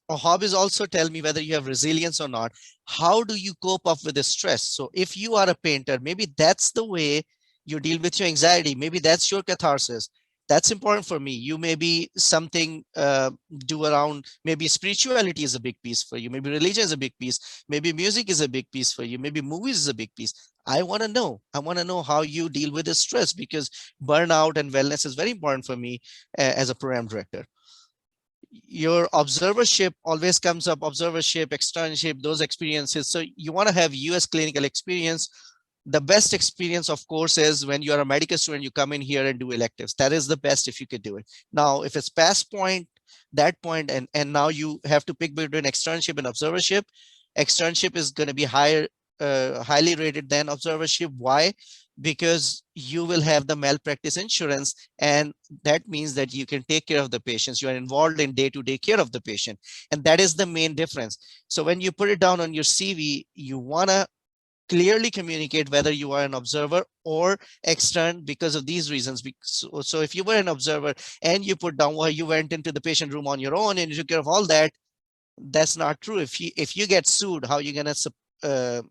hobbies also tell me whether you have resilience or not. How do you cope up with the stress? So if you are a painter, maybe that's the way you deal with your anxiety. Maybe that's your catharsis. That's important for me. You may be something do around, maybe spirituality is a big piece for you. Maybe religion is a big piece. Maybe music is a big piece for you. Maybe movies is a big piece. I want to know. I want to know how you deal with the stress, because burnout and wellness is very important for me as a program director. Your observership always comes up, observership, externship, those experiences. So you want to have US clinical experience. The best experience, of course, is when you're a medical student, you come in here and do electives. That is the best if you could do it. Now, if it's past point, that point, and now you have to pick between externship and observership. Externship is going to be higher, highly rated than observership. Why? Because you will have the malpractice insurance, and that means that you can take care of the patients. You are involved in day-to-day care of the patient, and that is the main difference. So when you put it down on your CV, you want to clearly communicate whether you are an observer or extern because of these reasons. So if you were an observer and you put down, well, you went into the patient room on your own and you took care of all that, that's not true. If you get sued, how are you going to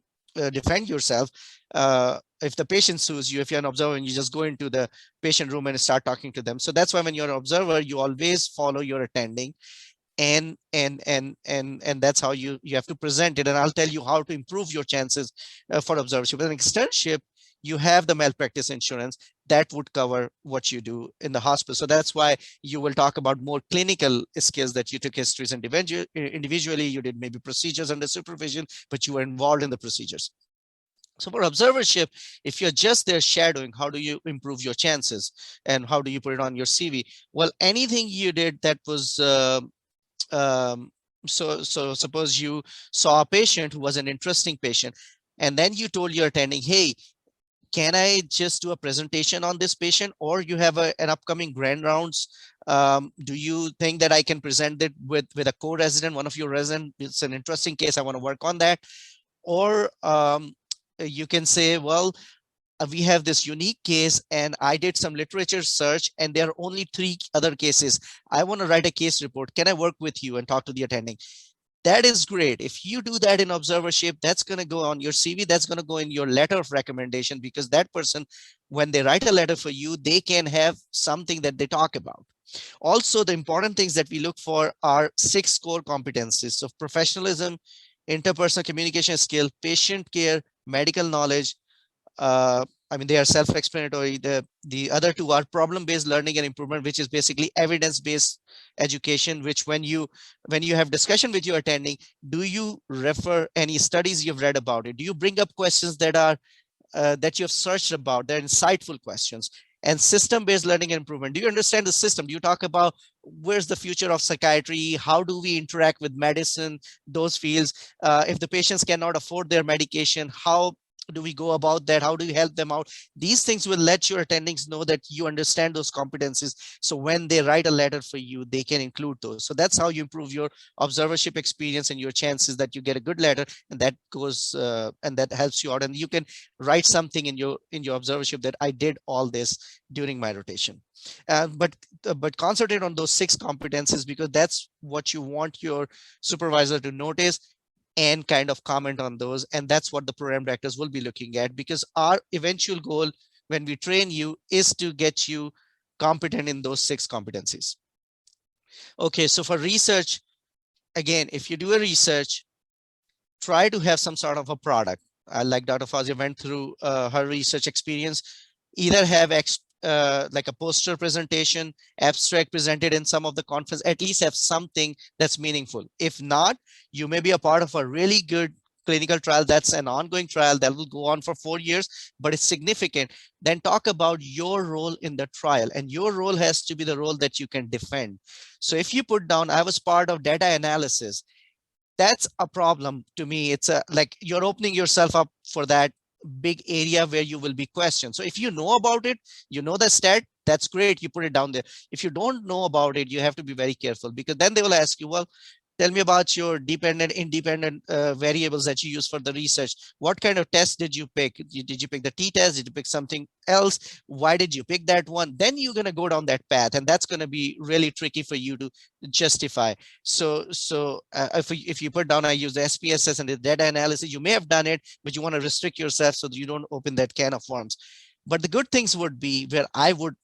defend yourself? If the patient sues you, if you're an observer and you just go into the patient room and start talking to them. So that's why when you're an observer, you always follow your attending, and that's how you have to present it. And I'll tell you how to improve your chances for observership. With an externship, you have the malpractice insurance that would cover what you do in the hospital. So that's why you will talk about more clinical skills, that you took histories and individually you did maybe procedures under supervision, but you were involved in the procedures. So for observership, if you're just there shadowing, how do you improve your chances and how do you put it on your CV? Well, anything you did that was um, so suppose you saw a patient who was an interesting patient, and then you told your attending, hey, can I just do a presentation on this patient, or you have an upcoming grand rounds? Do you think that I can present it with a co-resident, one of your resident? It's an interesting case, I want to work on that. Or you can say, well, we have this unique case and I did some literature search and there are only 3 other cases. I want to write a case report. Can I work with you and talk to the attending? That is great. If you do that in observership, that's going to go on your CV. That's going to go in your letter of recommendation, because that person, when they write a letter for you, they can have something that they talk about. Also, the important things that we look for are 6 core competencies. So professionalism, interpersonal communication skill, patient care, medical knowledge. I mean, they are self-explanatory. The other 2 are problem-based learning and improvement, which is basically evidence-based education, which when you have discussion with your attending, do you refer any studies you've read about it? Do you bring up questions that are that you have searched about? They're insightful questions. And system-based learning and improvement. Do you understand the system? Do you talk about where's the future of psychiatry? How do we interact with medicine, those fields? If the patients cannot afford their medication, how do we go about that? How do we help them out? These things will let your attendings know that you understand those competencies. So when they write a letter for you, they can include those. So that's how you improve your observership experience and your chances that you get a good letter, and that goes and that helps you out. And you can write something in your observership that I did all this during my rotation. But concentrate on those 6 competencies, because that's what you want your supervisor to notice and kind of comment on those. And that's what the program directors will be looking at, because our eventual goal when we train you is to get you competent in those 6 competencies. Okay, so for research, again, if you do a research, try to have some sort of a product. Like Dr. Fauzia went through her research experience. Either have like a poster presentation, abstract presented in some of the conference, at least have something that's meaningful. If not, you may be a part of a really good clinical trial that's an ongoing trial that will go on for 4 years, but it's significant. Then talk about your role in the trial, and your role has to be the role that you can defend. So if you put down, I was part of data analysis, that's a problem to me. It's a like you're opening yourself up for that big area where you will be questioned. So if you know about it, you know the stat, that's great, you put it down there. If you don't know about it, you have to be very careful, because then they will ask you, well, tell me about your dependent, independent variables that you use for the research. What kind of test did you pick? Did you pick the t-test? Did you pick something else? Why did you pick that one? Then you're going to go down that path, and that's going to be really tricky for you to justify. So if you put down, I use the SPSS and the data analysis, you may have done it, but you want to restrict yourself so that you don't open that can of worms. But the good things would be where I would,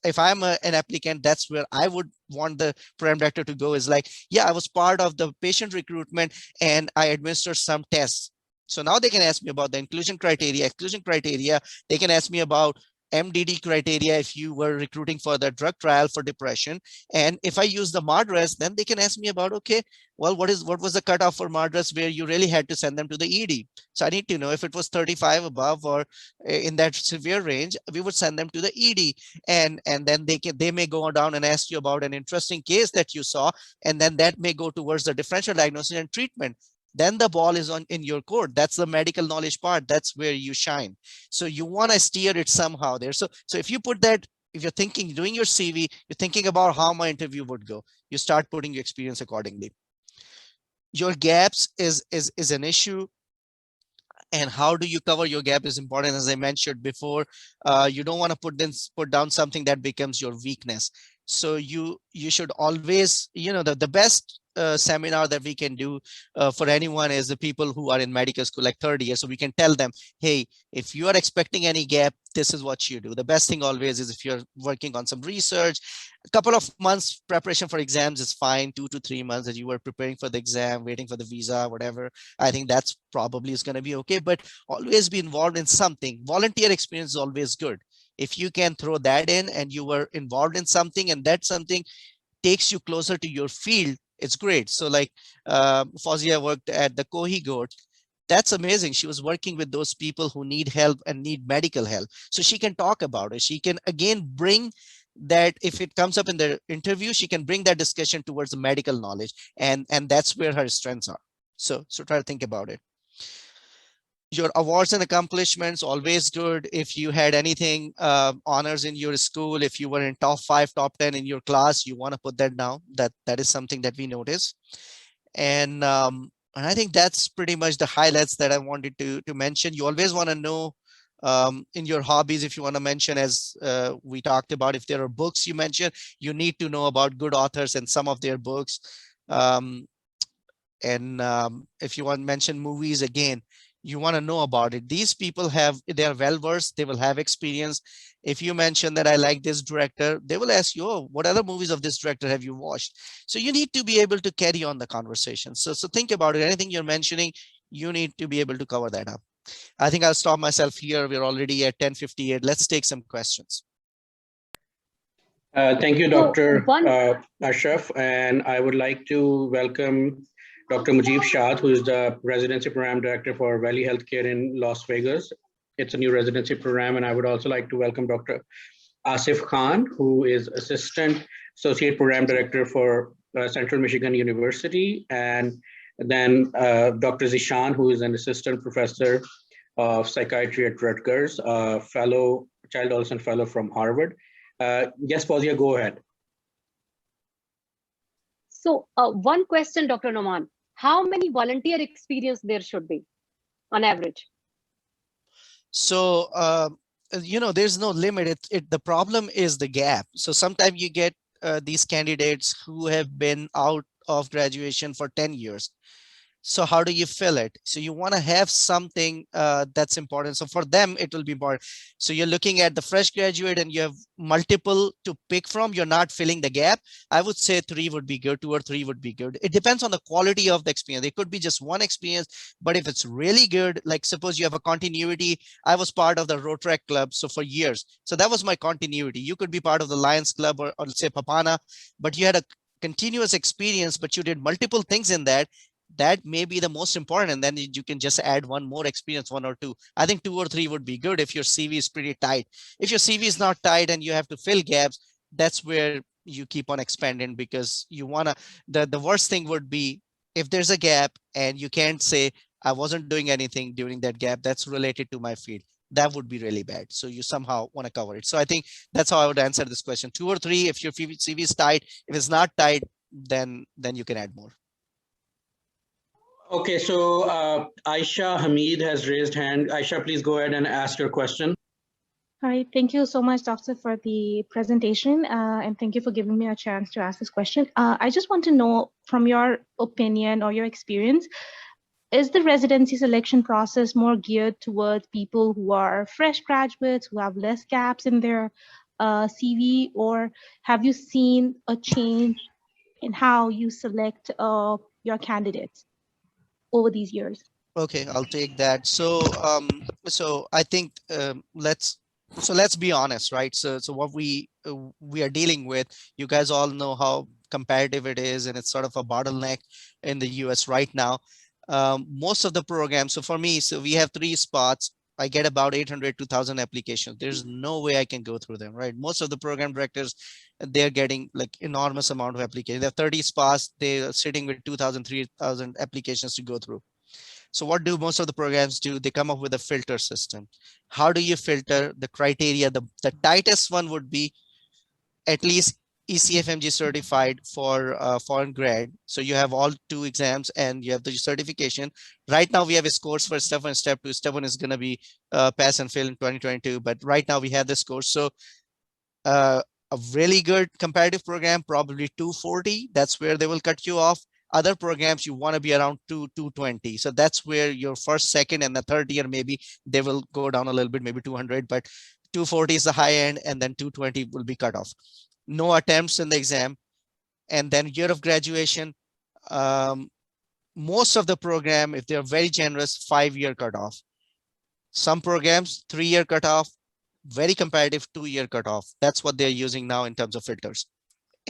if I'm an applicant, that's where I would want the program director to go, is like, yeah, I was part of the patient recruitment and I administered some tests. So now they can ask me about the inclusion criteria, exclusion criteria. They can ask me about MDD criteria if you were recruiting for the drug trial for depression. And if I use the MADRS, then they can ask me about, okay, well, what was the cutoff for MADRS where you really had to send them to the ED? So I need to know if it was 35 above or in that severe range, we would send them to the ED. And then they may go down and ask you about an interesting case that you saw, and then that may go towards the differential diagnosis and treatment. Then the ball is on in your court. That's the medical knowledge part. That's where you shine. So you want to steer it somehow there. So if you put that, if you're thinking, doing your CV, you're thinking about how my interview would go, you start putting your experience accordingly. Your gaps is an issue, and how do you cover your gap is important. As I mentioned before, you don't want to put down something that becomes your weakness. So you should always, the best seminar that we can do for anyone is the people who are in medical school, like third year. So we can tell them, hey, if you are expecting any gap, this is what you do. The best thing always is if you're working on some research, a couple of months preparation for exams is fine. 2 to 3 months that you were preparing for the exam, waiting for the visa, whatever, I think that's probably is going to be okay. But always be involved in something. Volunteer experience is always good. If you can throw that in and you were involved in something, and that something takes you closer to your field, it's great. So like Fauzia worked at the cohort. That's amazing. She was working with those people who need help and need medical help. So she can talk about it. She can again bring that, if it comes up in the interview, she can bring that discussion towards the medical knowledge, and that's where her strengths are. So try to think about it. Your awards and accomplishments, always good. If you had anything honors in your school, if you were in top 5, top 10 in your class, you want to put that down. That is something that we notice. And I think that's pretty much the highlights that I wanted to mention. You always want to know in your hobbies, if you want to mention, as we talked about, if there are books you mentioned, you need to know about good authors and some of their books. And if you want to mention movies, again, you want to know about it. These people they are well versed, they will have experience. If you mention that I like this director, they will ask you, oh, what other movies of this director have you watched? So you need to be able to carry on the conversation. So think about it. Anything you're mentioning, you need to be able to cover that up. I think I'll stop myself here. We're already at 10:58. Let's take some questions. Thank you, So Dr. one, Ashraf. And I would like to welcome Dr. Mujeeb Shad, who is the Residency Program Director for Valley Healthcare in Las Vegas. It's a new residency program. And I would also like to welcome Dr. Asif Khan, who is Assistant Associate Program Director for Central Michigan University. And then Dr. Zeeshan, who is an Assistant Professor of Psychiatry at Rutgers, Child Adolescent Fellow from Harvard. Yes, Fauzia, go ahead. So one question, Dr. Nauman, how many volunteer experience there should be on average? So, there's no limit. The problem is the gap. So sometimes you get these candidates who have been out of graduation for 10 years. So how do you fill it? So you want to have something that's important. So for them, it will be important. So you're looking at the fresh graduate and you have multiple to pick from. You're not filling the gap. I would say 3 would be good, 2 or 3 would be good. It depends on the quality of the experience. It could be just one experience, but if it's really good, like suppose you have a continuity. I was part of the Rotary Club so for years. So that was my continuity. You could be part of the Lions Club or say PAPANA, but you had a continuous experience, but you did multiple things in that. That may be the most important, and then you can just add one more experience, 1 or 2. I think 2 or 3 would be good if your CV is pretty tight. If your CV is not tight and you have to fill gaps, that's where you keep on expanding, because you want to, the worst thing would be if there's a gap and you can't say I wasn't doing anything during that gap that's related to my field. That would be really bad. So you somehow want to cover it. So I think that's how I would answer this question. 2 or 3 if your CV is tight. If it's not tight, then you can add more. Okay, so Aisha Hamid has raised hand. Aisha, please go ahead and ask your question. Hi, thank you so much, Doctor, for the presentation, and thank you for giving me a chance to ask this question. I just want to know, from your opinion or your experience, is the residency selection process more geared towards people who are fresh graduates, who have less gaps in their CV, or have you seen a change in how you select your candidates over these years? Okay, I'll take that. So so I think let's be honest, right? So what we are dealing with, you guys all know how competitive it is, and it's sort of a bottleneck in the US right now. Most of the programs, so for me, so we have 3 spots. I get about 800 to 1,000 applications. There's no way I can go through them, right? Most of the program directors, they're getting like enormous amount of applications. They have 30 spots. They're sitting with 2,000, 3,000 applications to go through. So what do most of the programs do? They come up with a filter system. How do you filter the criteria? The tightest one would be at least ECFMG certified for foreign grad. So you have all 2 exams and you have the certification. Right now we have a scores for step 1 and step 2. Step 1 is going to be pass and fail in 2022. But right now we have the scores. So a really good comparative program, probably 240. That's where they will cut you off. Other programs, you want to be around 220. So that's where your first, second, and the third year, maybe they will go down a little bit, maybe 200, but 240 is the high end, and then 220 will be cut off. No attempts in the exam. And then year of graduation, most of the program, if they're very generous, 5-year cutoff. Some programs, 3-year cutoff, very competitive 2-year cutoff. That's what they're using now in terms of filters.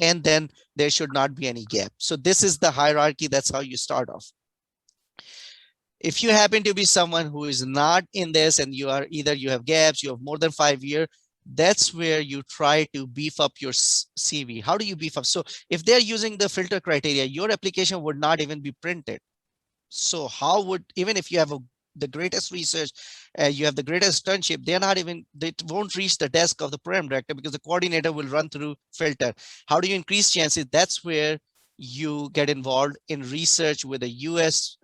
And then there should not be any gap. So this is the hierarchy. That's how you start off. If you happen to be someone who is not in this and you are either you have gaps, you have more than 5 years, that's where you try to beef up your CV. How do you beef up? So if they're using the filter criteria, your application would not even be printed. So how would, even if you have the greatest research, you have the greatest internship, they won't reach the desk of the program director because the coordinator will run through filter. How do you increase chances? That's where you get involved in research with a US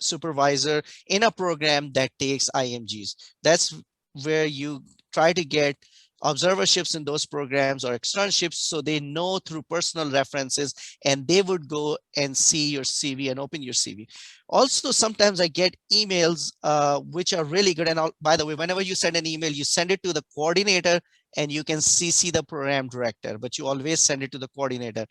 supervisor in a program that takes IMGs. That's where you try to get observerships in those programs or externships, so they know through personal references, and they would go and see your CV and open your CV. Also, sometimes I get emails which are really good. And by the way, whenever you send an email, you send it to the coordinator and you can CC the program director, but you always send it to the coordinator.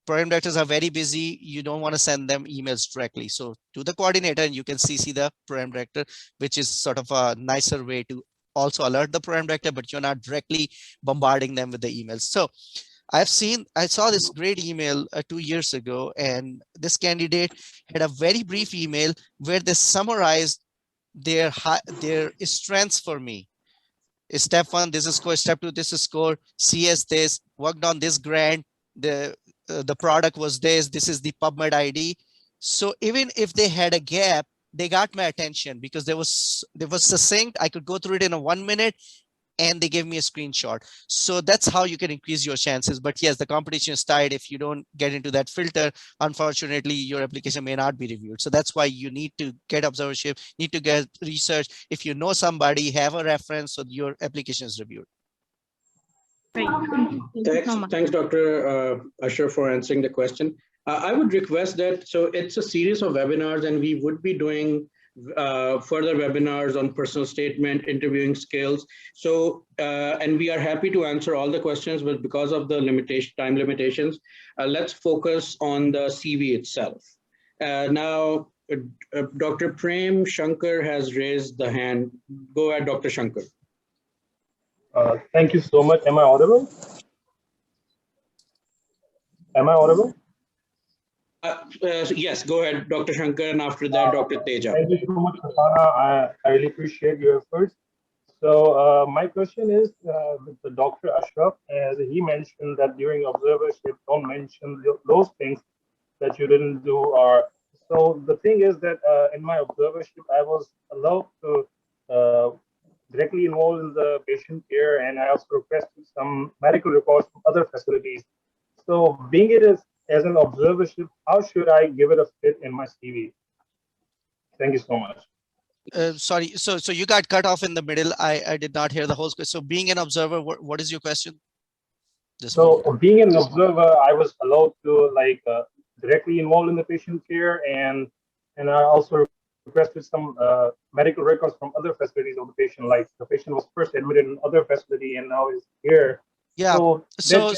Program directors are very busy. You don't want to send them emails directly. So to the coordinator, and you can CC the program director, which is sort of a nicer way to also alert the program director, but you're not directly bombarding them with the emails. So I saw this great email 2 years ago, and this candidate had a very brief email where they summarized their strengths for me. Step 1, this is score. Step 2, this is score. CS this, worked on this grant. The product was this. This is the PubMed ID. So even if they had a gap, they got my attention because there was succinct. I could go through it in a 1 minute, and they gave me a screenshot. So that's how you can increase your chances. But yes, the competition is tight. If you don't get into that filter, unfortunately, your application may not be reviewed. So that's why you need to get observership, need to get research. If you know somebody, have a reference so your application is reviewed. Great. Thank you so much. Thanks, Dr. Ashraf, for answering the question. I would request that, so it's a series of webinars and we would be doing further webinars on personal statement, interviewing skills. So, and we are happy to answer all the questions, but because of the time limitations, let's focus on the CV itself. Now, Dr. Prem Shankar has raised the hand. Go ahead, Dr. Shankar. Thank you so much. Am I audible? Am I audible? Yes, go ahead, Dr. Shankar, and after that, Dr. Teja. Thank you so much, PAPANA. I really appreciate your efforts. So my question is with the Dr. Ashraf, as he mentioned that during observership, don't mention those things that you didn't do. Or so the thing is that in my observership, I was allowed to directly involved in the patient care, and I also requested some medical reports from other facilities. So being it as an observership, how should I give it a fit in my CV? Thank you so much. Sorry, so you got cut off in the middle. I did not hear the whole question. So being an observer, what is your question? So being an observer, I was allowed to directly involved in the patient care, and I also requested some medical records from other facilities of the patient. Like the patient was first admitted in other facility and now is here. Yeah. So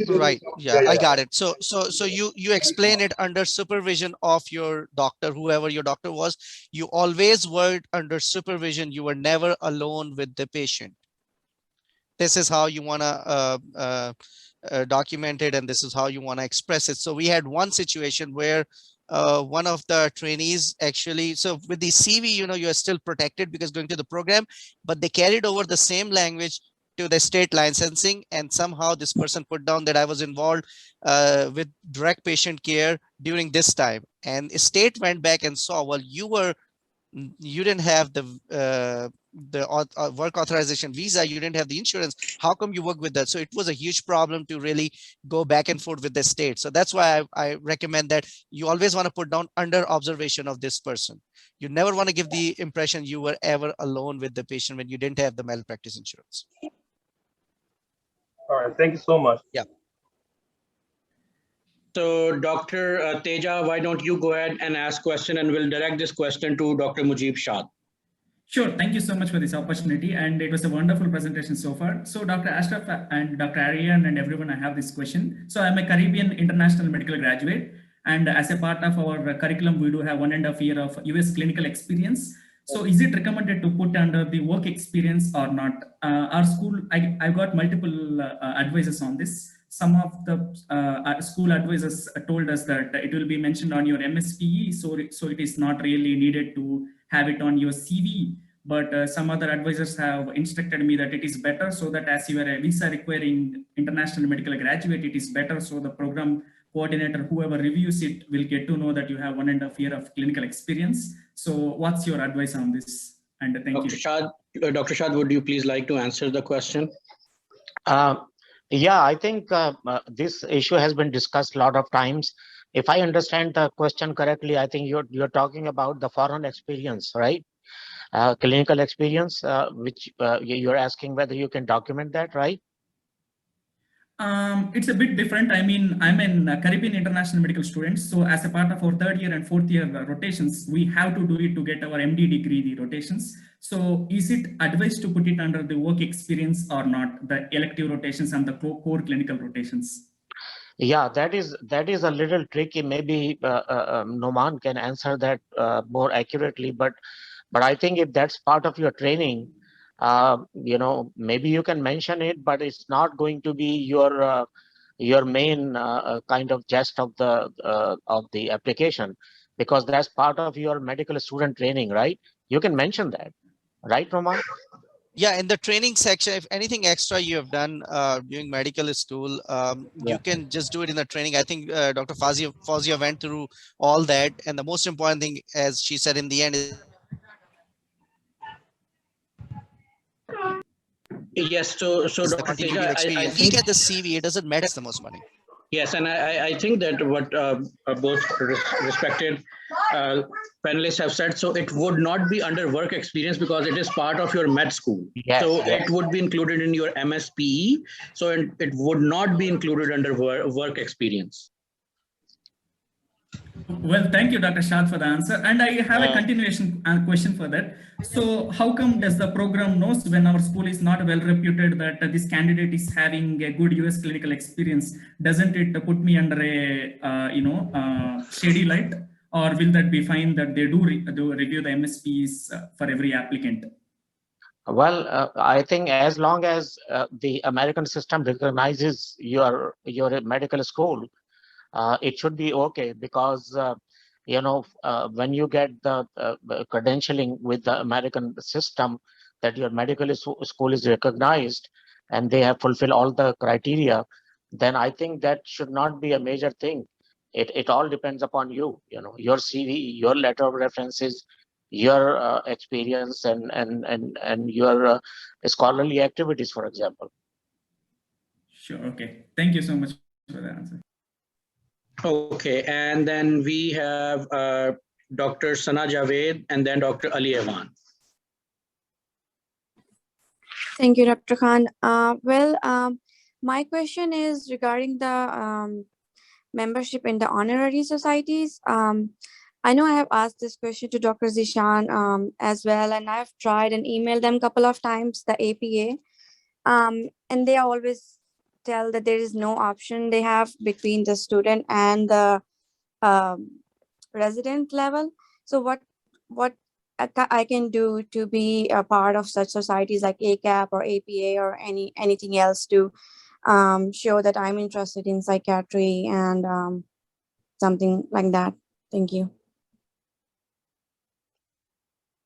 right. Yeah, yeah, I got it. So you explain it under supervision of your doctor, whoever your doctor was. You always worked under supervision. You were never alone with the patient. This is how you want to document it, and this is how you want to express it. So we had one situation where one of the trainees actually, so with the CV, you are still protected because going to the program, but they carried over the same language to the state licensing, and somehow this person put down that I was involved with direct patient care during this time, and the state went back and saw, well, you didn't have the work authorization visa, you didn't have the insurance, how come you work with that? So it was a huge problem to really go back and forth with the state. So that's why I recommend that you always want to put down under observation of this person. You never want to give the impression you were ever alone with the patient when you didn't have the malpractice insurance. All right, thank you so much. Yeah. So Dr. Teja, why don't you go ahead and ask question, and we'll direct this question to Dr. Mujeeb Shad. Sure. Thank you so much for this opportunity. And it was a wonderful presentation so far. So Dr. Ashraf and Dr. Arain and everyone, I have this question. So I'm a Caribbean international medical graduate. And as a part of our curriculum, we do have 1.5 years of US clinical experience. So is it recommended to put under the work experience or not? Our school, I got multiple advices on this. Some of the school advisors told us that it will be mentioned on your MSPE, so it is not really needed to have it on your CV. But some other advisors have instructed me that it is better, so that as you are a visa requiring international medical graduate, it is better so the program coordinator, whoever reviews it, will get to know that you have 1.5 years of clinical experience. So what's your advice on this? And thank you. Dr. Shad, would you please like to answer the question? Yeah, I think this issue has been discussed a lot of times. If I understand the question correctly, I think you're talking about the foreign experience, right? Clinical experience, which you're asking whether you can document that, right? It's a bit different. I mean, I'm a Caribbean international medical student. So as a part of our 3rd year and 4th year rotations, we have to do it to get our MD degree, the rotations. So is it advised to put it under the work experience or not, the elective rotations and the core clinical rotations? Yeah, that is a little tricky. Maybe Nauman can answer that more accurately, but I think if that's part of your training, maybe you can mention it, but it's not going to be your main kind of gist of the application, because that's part of your medical student training, right? You can mention that, right, Nauman? Yeah, in the training section, if anything extra you have done during medical school, you can just do it in the training. I think Dr. Fauzia went through all that, and the most important thing, as she said in the end, is yes. So Dr. Teja, I think at the CV, it doesn't matter the most money. Yes, and I think that what both respected panelists have said, so it would not be under work experience because it is part of your med school. Yes, so it would be included in your MSPE. So it would not be included under work experience. Well, thank you, Dr. Shad, for the answer. And I have a continuation question for that. So how come does the program knows when our school is not well reputed that this candidate is having a good US clinical experience? Doesn't it put me under a, shady light? Or will that be fine that they do review the MSPs for every applicant? Well, I think as long as the American system recognizes your medical school, it should be okay, because when you get the credentialing with the American system, that your medical school is recognized and they have fulfilled all the criteria, then I think that should not be a major thing. It all depends upon you, your CV, your letter of references, your experience, and your scholarly activities, for example. Sure. Okay. Thank you so much for the answer. Okay, and then we have Dr. Sana Javed and then Dr. Ali Evan. Thank you, Dr. Khan. My question is regarding the membership in the honorary societies. I know I have asked this question to Dr. Zeeshan as well, and I've tried and emailed them a couple of times, the APA, and they always tell that there is no option they have between the student and the resident level. So what I can do to be a part of such societies like ACAP or APA or anything else to show that I'm interested in psychiatry and something like that. Thank you.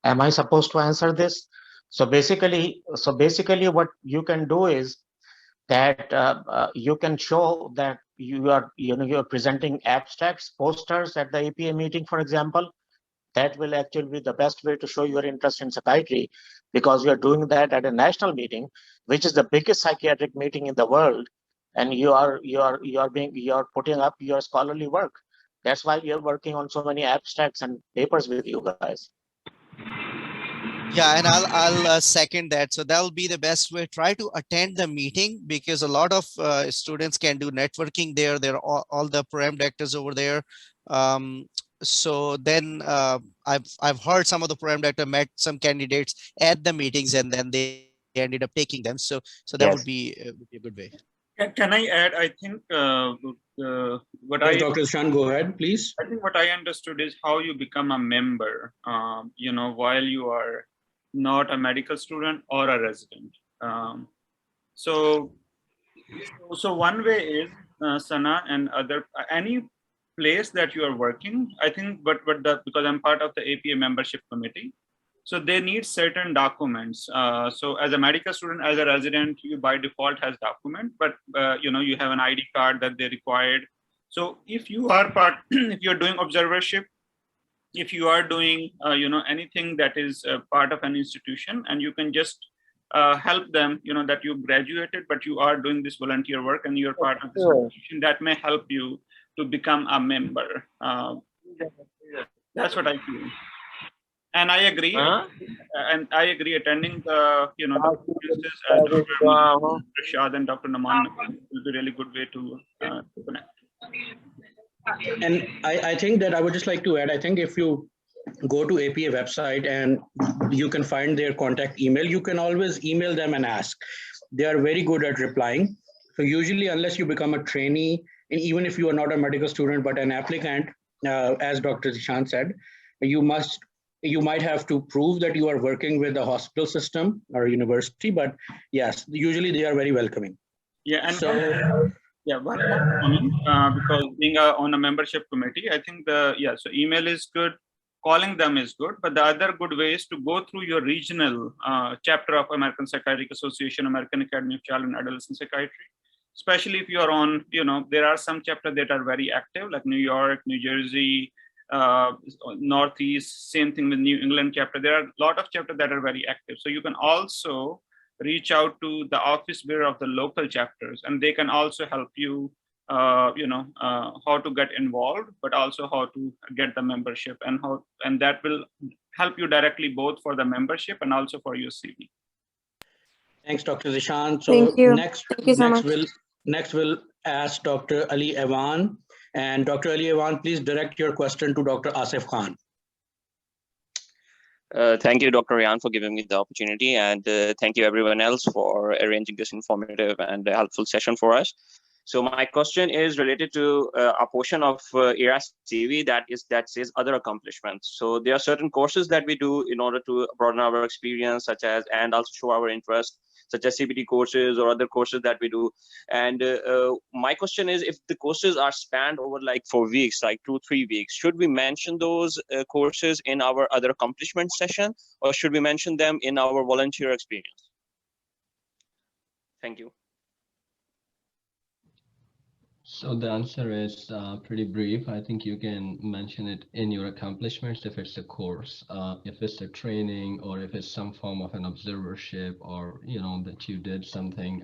Am I supposed to answer this? So basically what you can do is that you can show that you're presenting abstracts, posters at the APA meeting, for example. That will actually be the best way to show your interest in psychiatry, because you're doing that at a national meeting, which is the biggest psychiatric meeting in the world, and you're putting up your scholarly work. That's why you're working on so many abstracts and papers with you guys. Yeah, and I'll second that. So that'll be the best way. Try to attend the meeting, because a lot of students can do networking there. There are all the program directors over there. So then I've heard some of the program director met some candidates at the meetings, and then they ended up taking them. So that Yes. would be a good way. Can I add? I think what Yes, Dr. Shan, go ahead, please. I think what I understood is how you become a member, while you are not a medical student or a resident. So one way is Sana and any place that you are working, I think, because I'm part of the APA membership committee, so they need certain documents. So as a medical student, as a resident, you by default has document, but you have an ID card that they required. So if you are if you're doing observership, if you are doing anything that is part of an institution, and you can just help them, that you graduated, but you are doing this volunteer work and you're part of this institution, that may help you to become a member. That's what I feel. And I agree. And I agree. Attending the Dr. Shad and Dr. Nauman will be a really good way to connect. And I think that I would just like to add, I think if you go to APA website and you can find their contact email, you can always email them and ask. They are very good at replying. So usually, unless you become a trainee, and even if you are not a medical student, but an applicant, as Dr. Zeeshan said, you might have to prove that you are working with the hospital system or university, but yes, usually they are very welcoming. Yeah, and one more comment, because being on a membership committee, I think so email is good, calling them is good, but the other good way is to go through your regional chapter of American Psychiatric Association, American Academy of Child and Adolescent Psychiatry. Especially if you're on, there are some chapters that are very active, like New York, New Jersey, Northeast, same thing with New England chapter. There are a lot of chapters that are very active. So you can also reach out to the office bureau of the local chapters, and they can also help you, how to get involved, but also how to get the membership, and that will help you directly both for the membership and also for your CV. Thanks, Dr. Zeeshan. So Thank you. next, Thank you so much. Next we'll ask Dr. Ali Evan, And Dr. Ali Ewan, please direct your question to Dr. Asif Khan. Thank you, Dr. Rehan, for giving me the opportunity, and thank you everyone else for arranging this informative and helpful session for us. So my question is related to a portion of ERAS CV that says other accomplishments. So there are certain courses that we do in order to broaden our experience, such as, and also show our interest, such as CBT courses or other courses that we do. And my question is, if the courses are spanned over like 4 weeks, like 2-3 weeks, should we mention those courses in our other accomplishment session, or should we mention them in our volunteer experience? Thank you. So the answer is pretty brief. I think you can mention it in your accomplishments if it's a course, if it's a training, or if it's some form of an observership, or that you did something,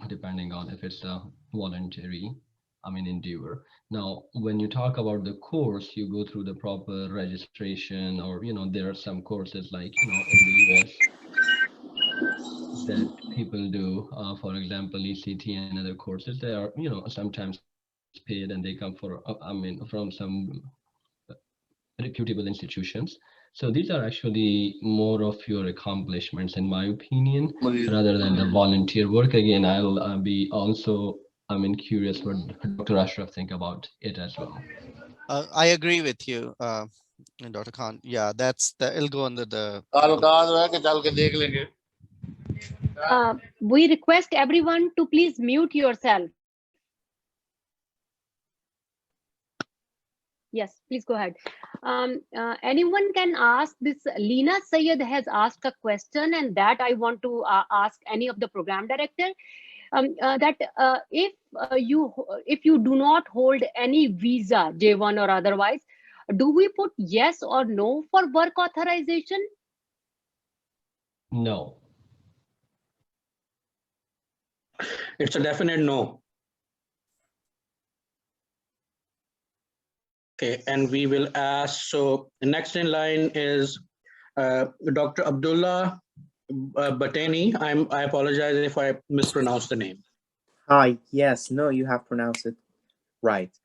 depending on if it's a voluntary, endeavor. Now, when you talk about the course, you go through the proper registration, or there are some courses like in the US that people do, for example, ECT and other courses. They are sometimes paid, and they come from some reputable institutions. So these are actually more of your accomplishments, in my opinion, rather than the volunteer work. Again, I'll be also curious what Dr. Ashraf think about it as well. I agree with you, Dr. Khan. Yeah, it'll go under the. We request everyone to please mute yourself. Yes, please go ahead. Anyone can ask this. Lina Sayed has asked a question, and that I want to ask any of the program director. That if you do not hold any visa, J1 or otherwise, do we put yes or no for work authorization? No. It's a definite no. Okay, and we will ask, so the next in line is Dr. Abdullah Batani. I apologize if I mispronounced the name. Hi, yes, no, you have pronounced it right.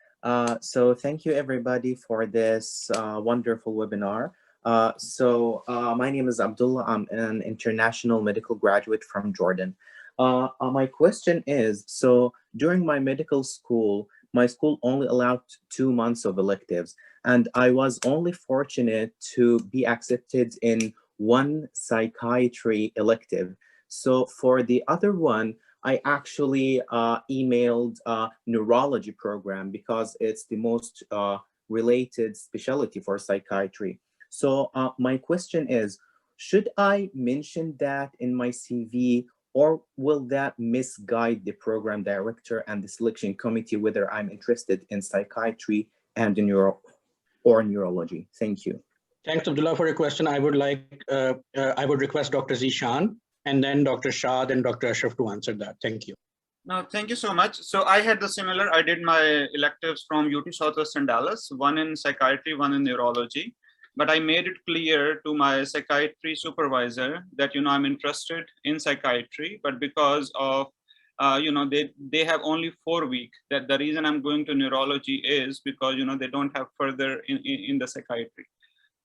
So thank you everybody for this wonderful webinar. My name is Abdullah. I'm an international medical graduate from Jordan. My question is, so during my medical school, my school only allowed 2 months of electives, and I was only fortunate to be accepted in one psychiatry elective. So for the other one, I actually emailed neurology program because it's the most related specialty for psychiatry. So my question is, should I mention that in my CV, or will that misguide the program director and the selection committee whether I'm interested in psychiatry and in neurology? Thank you. Thanks, Abdullah, for your question. I would request Dr. Zeeshan and then Dr. Shad and Dr. Ashraf to answer that. Thank you. No, thank you so much. So I had the similar, I did my electives from UT Southwestern Dallas, one in psychiatry, one in neurology. But I made it clear to my psychiatry supervisor that, I'm interested in psychiatry, but because of, they have only 4 weeks, that the reason I'm going to neurology is because, they don't have further in the psychiatry.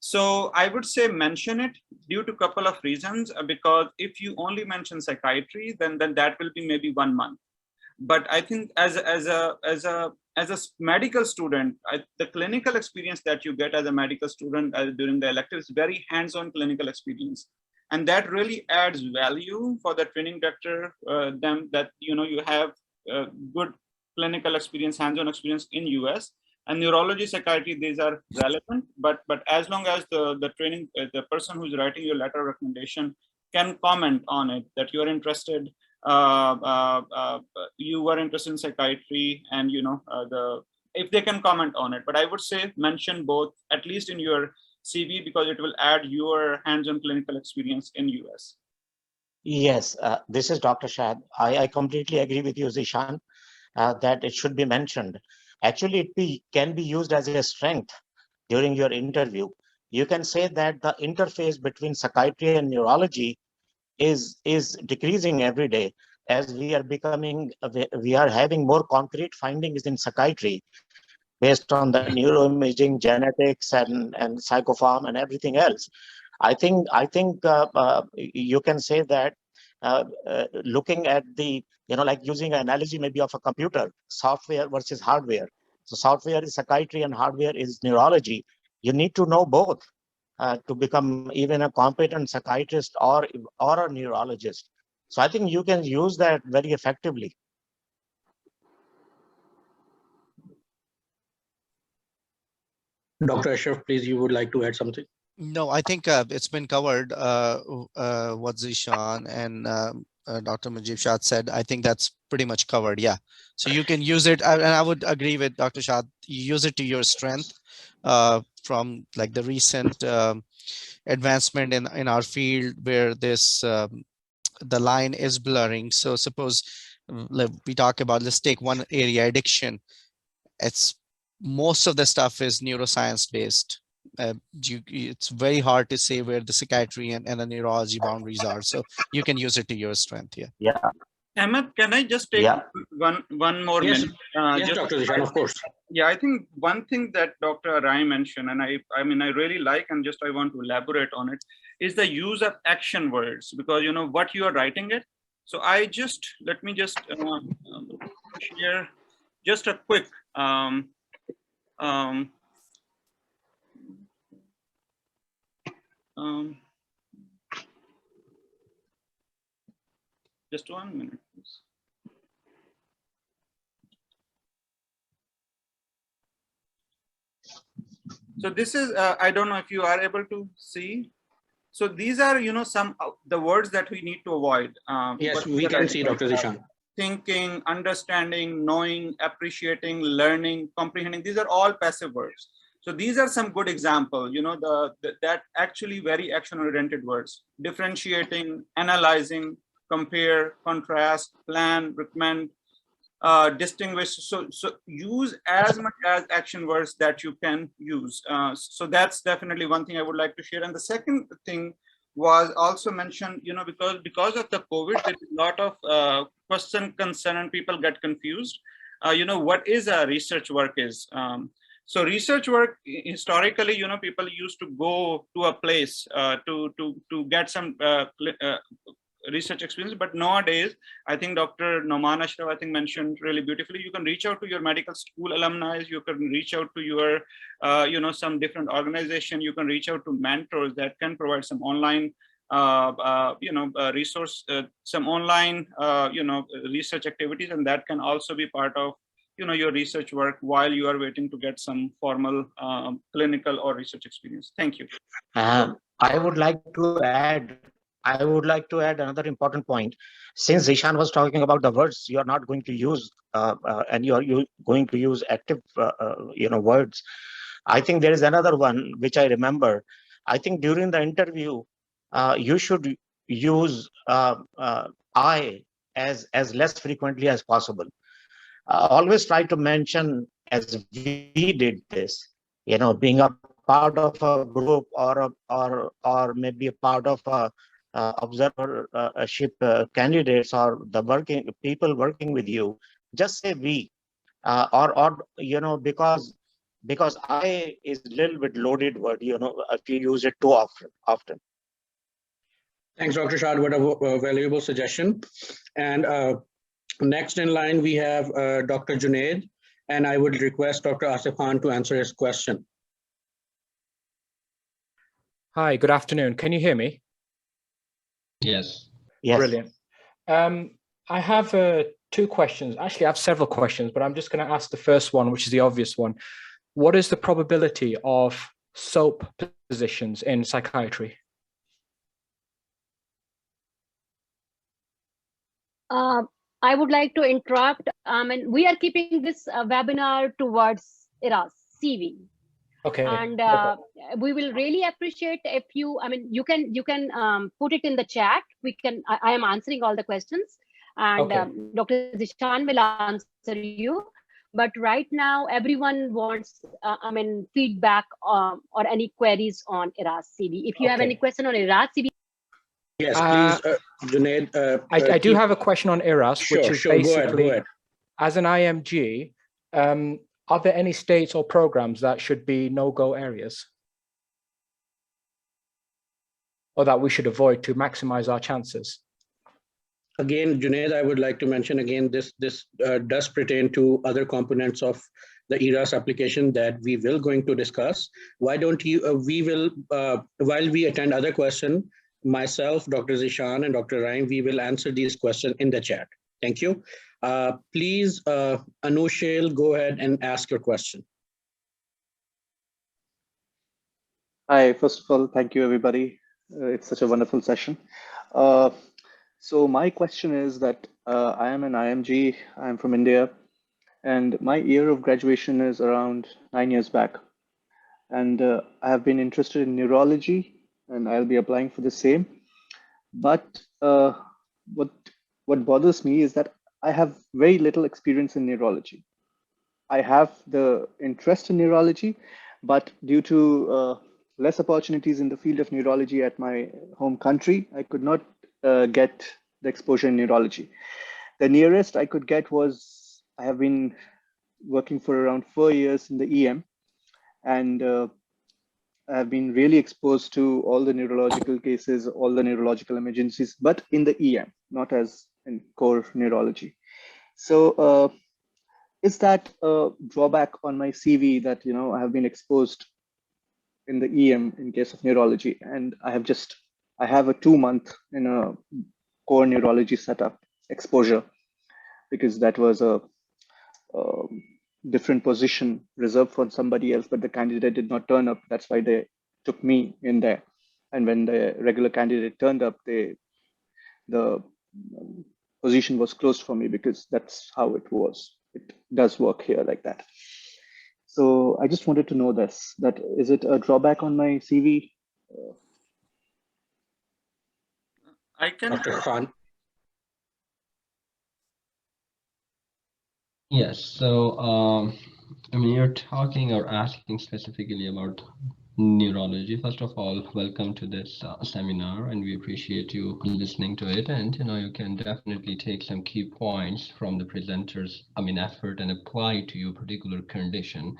So I would say mention it due to a couple of reasons, because if you only mention psychiatry, then that will be maybe 1 month. But I think as a medical student, the clinical experience that you get as a medical student during the elective is very hands-on clinical experience, and that really adds value for the training director. You have good clinical experience, hands-on experience in US. And neurology, psychiatry, these are relevant, but as long as the training, the person who's writing your letter of recommendation can comment on it, that you are interested, you were interested in psychiatry, and if they can comment on it. But I would say mention both, at least in your CV, because it will add your hands-on clinical experience in US. Yes, this is Dr. Shad. I completely agree with you, Zeeshan, that it should be mentioned. Actually, it can be used as a strength during your interview. You can say that the interface between psychiatry and neurology is decreasing every day as we are having more concrete findings in psychiatry. based on the neuroimaging, genetics, and psychopharm and everything else. I think you can say that looking at the, like using an analogy maybe of a computer, software versus hardware. So software is psychiatry and hardware is neurology. You need to know both to become even a competent psychiatrist or a neurologist. So I think you can use that very effectively. Dr. Ashraf, please, you would like to add something? No, I think it's been covered, what Zeeshan and Dr. Mujeeb Shad said. I think that's pretty much covered, yeah. So you can use it, and I would agree with Dr. Shad, use it to your strength from like the recent advancement in our field where this, the line is blurring. So suppose we talk about, let's take one area, addiction. It's most of the stuff is neuroscience based. It's very hard to say where the psychiatry and the neurology boundaries are. So you can use it to your strength. Yeah. Yeah. Ahmad, can I just take one more Yes. minute? Yes, Dr. Zeeshan, of course. Yeah, I think one thing that Dr. Arain mentioned, and I mean, I really like, and just I want to elaborate on it, is the use of action words, because what you are writing it. So let me just share just a quick just 1 minute, please. So this is, I don't know if you are able to see. So these are, some of the words that we need to avoid. Yes, we can see, Dr. Zeeshan. Thinking, understanding, knowing, appreciating, learning, comprehending. These are all passive words. So these are some good examples, that actually very action-oriented words. Differentiating, analyzing, compare, contrast, plan, recommend, distinguish. So use as much as action words that you can use. So that's definitely one thing I would like to share. And the second thing was also mentioned, because of the COVID, there's a lot of question, concern, and people get confused. What is a research work is. So research work, historically, people used to go to a place to get some research experience, but nowadays, I think Dr. Nauman Ashraf, I think, mentioned really beautifully, you can reach out to your medical school alumni, you can reach out to your, some different organization, you can reach out to mentors that can provide some online, resource, some online, research activities, and that can also be part of, your research work while you are waiting to get some formal clinical or research experience. Thank you. I would like to add another important point. Since Zeeshan was talking about the words you are not going to use, and you're going to use active, words. I think there is another one which I remember. I think during the interview, you should use I as less frequently as possible. Always try to mention, as we did this, being a part of a group or maybe a part of a observership candidates or the people working with you. Just say we, or because I is a little bit loaded word. If you use it too often. Thanks, Dr. Shad. What a valuable suggestion. And next in line, we have Dr. Junaid, and I would request Dr. Asif Khan to answer his question. Hi, good afternoon. Can you hear me? Yes. Yes. Brilliant. I have two questions. Actually, I have several questions, but I'm just going to ask the first one, which is the obvious one. What is the probability of SOAP positions in psychiatry? I would like to interrupt. And we are keeping this webinar towards ERAS CV. Okay. And we will really appreciate if you, you can put it in the chat. I am answering all the questions, and Dr. Zeeshan will answer you. But right now, everyone wants, feedback or any queries on ERAS CV. If you have any question on ERAS CV. Yes, please, Junaid. I do have a question on ERAS, which is basically, go ahead. As an IMG, are there any states or programs that should be no-go areas? Or that we should avoid to maximize our chances? Again, Junaid, I would like to mention again, this does pertain to other components of the ERAS application that we will going to discuss. Why don't you, we will, while we attend other questions, myself, Dr. Zeeshan and Dr. Arain, we will answer these questions in the chat. Thank you. Please, Anushil, go ahead and ask your question. Hi, first of all, thank you, everybody. It's such a wonderful session. So my question is that I am an IMG, I'm from India, and my year of graduation is around 9 years back. And I have been interested in neurology, and I'll be applying for the same. But what bothers me is that I have very little experience in neurology. I have the interest in neurology, but due to less opportunities in the field of neurology at my home country, I could not get the exposure in neurology. The nearest I could get was, I have been working for around 4 years in the EM, and I have been really exposed to all the neurological cases, all the neurological emergencies, but in the EM, not as in core neurology. So is that a drawback on my CV that, you know, I have been exposed in the EM in case of neurology, and I have a 2-month in a core neurology setup exposure, because that was a different position reserved for somebody else, but the candidate did not turn up. That's why they took me in there. And when the regular candidate turned up, the position was closed for me, because that's how it was. It does work here like that. So I just wanted to know this, that is it a drawback on my CV? I can. Dr. Khan. Yes, so I mean, you're talking or asking specifically about neurology. First of all, welcome to this seminar, and we appreciate you listening to it. And you know, you can definitely take some key points from the presenters, effort, and apply to your particular condition.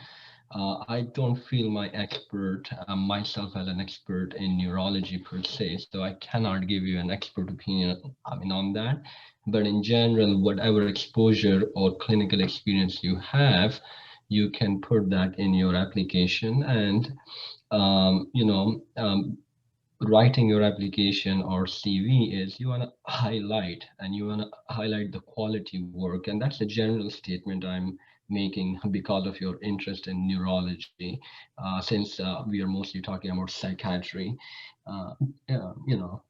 I don't feel myself as an expert in neurology per se, so I cannot give you an expert opinion on that. But in general, whatever exposure or clinical experience you have, you can put that in your application. And writing your application or CV is you want to highlight the quality work, and that's a general statement I'm making because of your interest in neurology, since we are mostly talking about psychiatry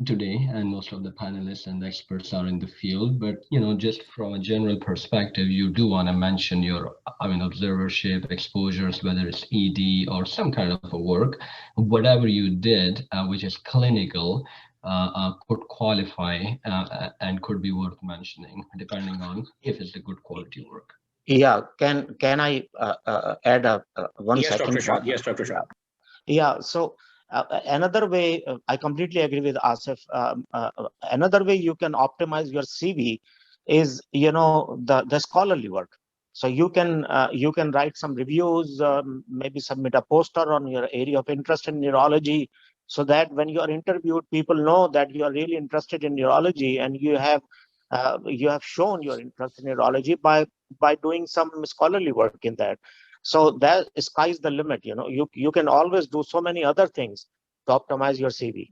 today, and most of the panelists and the experts are in the field. But just from a general perspective, you do want to mention your observership exposures, whether it's ED or some kind of a work, whatever you did which is clinical, could qualify and could be worth mentioning, depending on if it's a good quality work. Yeah, can I add a 1 second? Dr. Shad. Yes, Dr. Shad. Yeah, so another way, I completely agree with Asif. Another way you can optimize your CV is, the scholarly work. So you can write some reviews, maybe submit a poster on your area of interest in neurology, so that when you are interviewed, people know that you are really interested in neurology, and you have shown your interest in neurology by doing some scholarly work in that. So that sky's the limit. You can always do so many other things to optimize your CV.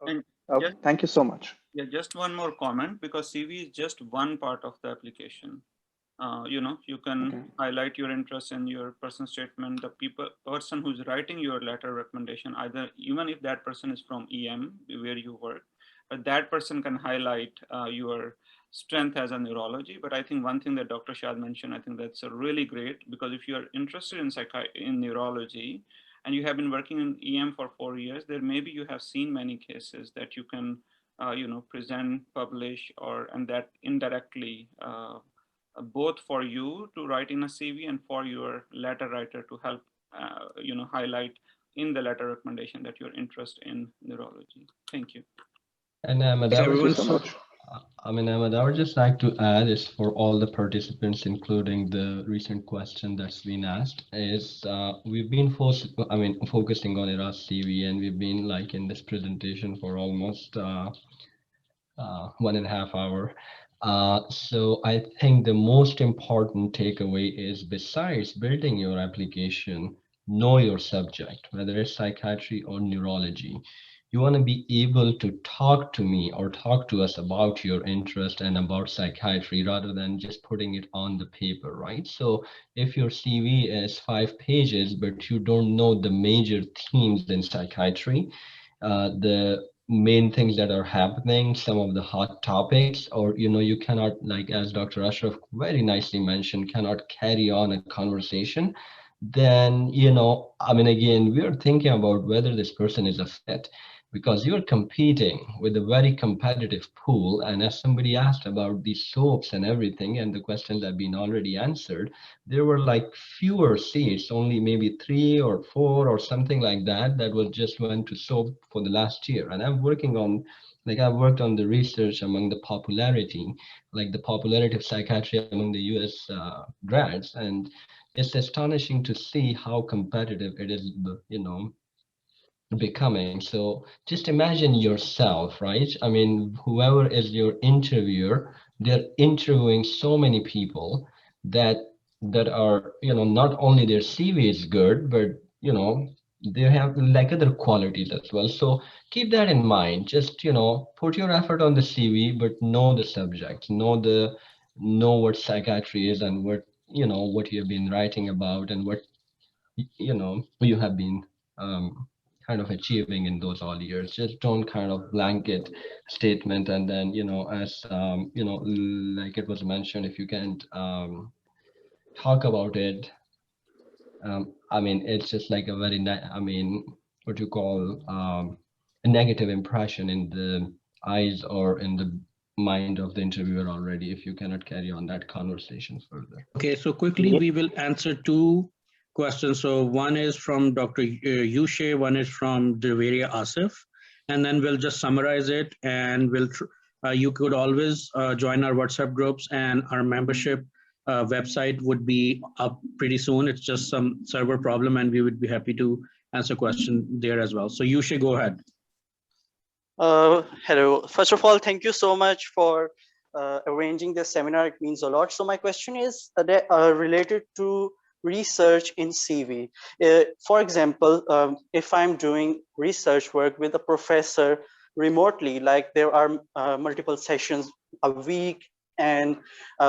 And Okay, thank you so much. Yeah, just one more comment, because CV is just one part of the application. You can highlight your interest in your personal statement. The person who's writing your letter recommendation, even if that person is from EM where you work, but that person can highlight your strength as a neurology. But I think one thing that Dr. Shad mentioned, I think that's really great, because if you're interested in neurology and you have been working in EM for 4 years, there maybe you have seen many cases that you can present, publish, and that indirectly both for you to write in a CV and for your letter writer to help highlight in the letter recommendation that you're interested in neurology. Thank you. And Everyone, so I mean, Ahmad, I would just like to add is for all the participants, including the recent question that's been asked, is we've been focusing on ERAS CV, and we've been like in this presentation for almost 1.5 hours. So I think the most important takeaway is, besides building your application, know your subject, whether it's psychiatry or neurology. You want to be able to talk to me or talk to us about your interest and about psychiatry rather than just putting it on the paper, right? So if your CV is 5 pages, but you don't know the major themes in psychiatry, the main things that are happening, some of the hot topics, or you cannot, like as Dr. Ashraf very nicely mentioned, cannot carry on a conversation, then I mean, again, we are thinking about whether this person is a fit, because you're competing with a very competitive pool. And as somebody asked about these soaps and everything, and the questions have been already answered, there were like fewer seats, only maybe 3 or 4 or something like that, that was just went to soap for the last year. And I've worked on the research among the popularity, like the popularity of psychiatry among the US grads. And it's astonishing to see how competitive it is, becoming. So just imagine yourself, right? I mean, whoever is your interviewer, they're interviewing so many people that are, not only their CV is good, but they have like other qualities as well. So keep that in mind. Just put your effort on the CV, but know the subject, know what psychiatry is, and what you have been writing about, and what you have been kind of achieving in those all years. Just don't kind of blanket statement, and then as like it was mentioned, if you can't talk about it, I mean, it's just like a very I mean, what you call a negative impression in the eyes or in the mind of the interviewer already, if you cannot carry on that conversation further. Okay, so quickly we will answer two questions. So one is from Dr. Yushe, one is from Deveria Asif, and then we'll just summarize it, and you could always join our WhatsApp groups, and our membership website would be up pretty soon. It's just some server problem, and we would be happy to answer question there as well. So Yushe, go ahead. Hello. First of all, thank you so much for arranging this seminar. It means a lot. So my question is related to research in CV. For example, if I'm doing research work with a professor remotely, like there are multiple sessions a week, and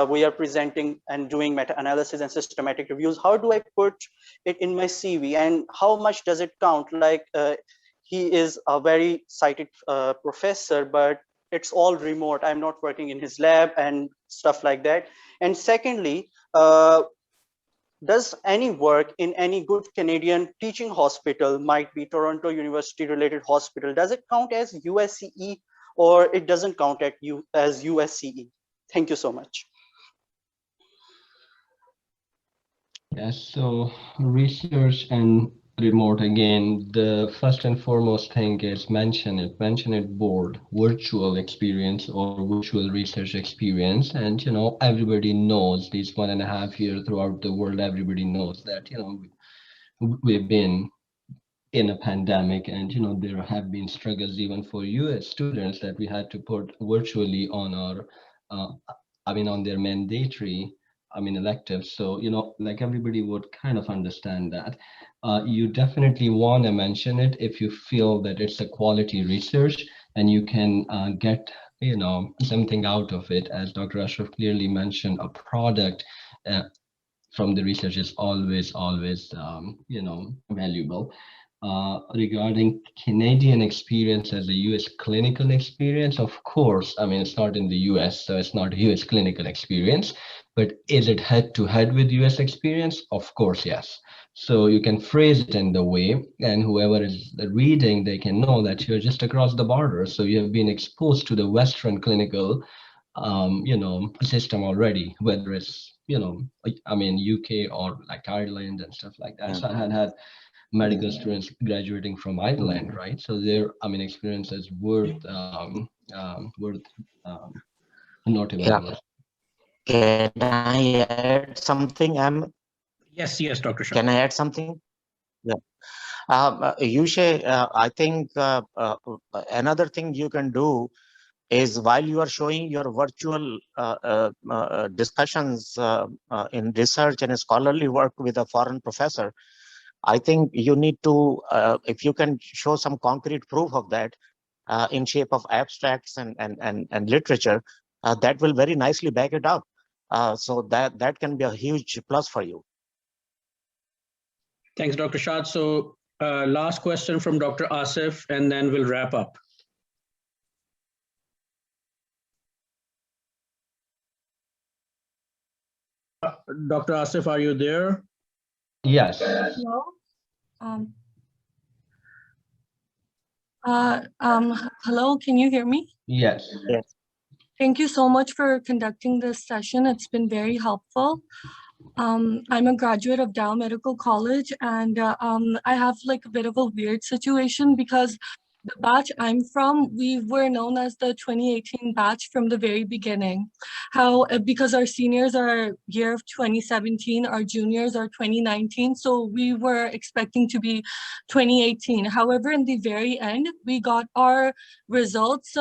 we are presenting and doing meta-analysis and systematic reviews, how do I put it in my CV, and how much does it count? Like he is a very cited professor, but it's all remote. I'm not working in his lab and stuff like that. And secondly, does any work in any good Canadian teaching hospital, might be Toronto University related hospital, does it count as USCE, or it doesn't count as USCE? Thank you so much. Yes, so research and remote, again, the first and foremost thing is mention it board, virtual experience or virtual research experience. And everybody knows these 1.5 years throughout the world, everybody knows that we've been in a pandemic, and there have been struggles even for US students that we had to put virtually on our on their mandatory electives. So like everybody would kind of understand that. You definitely want to mention it if you feel that it's a quality research and you can get something out of it. As Dr. Ashraf clearly mentioned, a product from the research is always valuable. Regarding Canadian experience as a US clinical experience, of course, I mean, it's not in the US, so it's not a US clinical experience, but is it head to head with US experience? Of course, yes. So you can phrase it in the way, and whoever is reading, they can know that you're just across the border. So you have been exposed to the Western clinical system already, whether it's, UK or like Ireland and stuff like that. So I had medical students graduating from Ireland, right? So their, experience is worth worth notable. Yeah. Can I add something? Yes, Dr. Shah. Can I add something? Yeah. Yushe, I think another thing you can do is while you are showing your virtual discussions in research and scholarly work with a foreign professor, I think you need to, if you can show some concrete proof of that in shape of abstracts and literature, that will very nicely back it up. So that can be a huge plus for you. Thanks, Dr. Shad. So last question from Dr. Asif, and then we'll wrap up. Dr. Asif, are you there? Yes. Hello. Hello, can you hear me? Yes. Yes. Thank you so much for conducting this session. It's been very helpful. I'm a graduate of Dow Medical College, and I have like a bit of a weird situation because the batch I'm from, we were known as the 2018 batch from the very beginning. Because our seniors are year of 2017, our juniors are 2019, so we were expecting to be 2018. However, in the very end, we got our results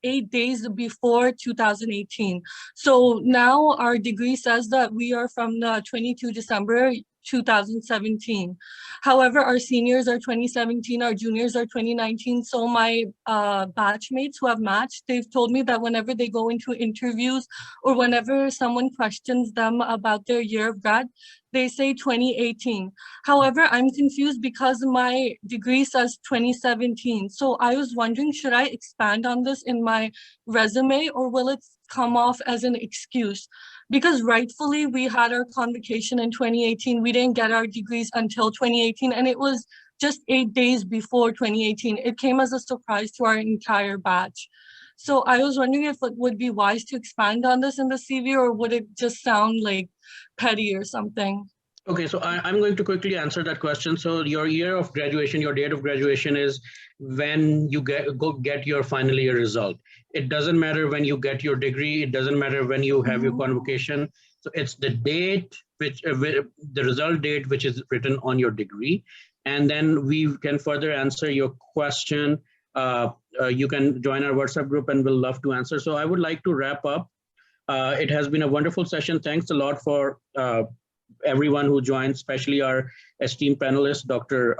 8 days before 2018. So now our degree says that we are from the 22 December 2017. However, our seniors are 2017, our juniors are 2019. So my batchmates who have matched, they've told me that whenever they go into interviews or whenever someone questions them about their year of grad, they say 2018. However, I'm confused because my degree says 2017. So I was wondering, should I expand on this in my resume or will it come off as an excuse? Because rightfully we had our convocation in 2018. We didn't get our degrees until 2018, and it was just 8 days before 2018. It came as a surprise to our entire batch. So I was wondering if it would be wise to expand on this in the CV, or would it just sound like petty or something? Okay, so I'm going to quickly answer that question. So your year of graduation, your date of graduation is when you get your final year result. It doesn't matter when you get your degree. It doesn't matter when you have your convocation. So it's the date, the result date, which is written on your degree. And then we can further answer your question. You can join our WhatsApp group and we'll love to answer. So I would like to wrap up. It has been a wonderful session. Thanks a lot for everyone who joined, especially our esteemed panelists, Dr.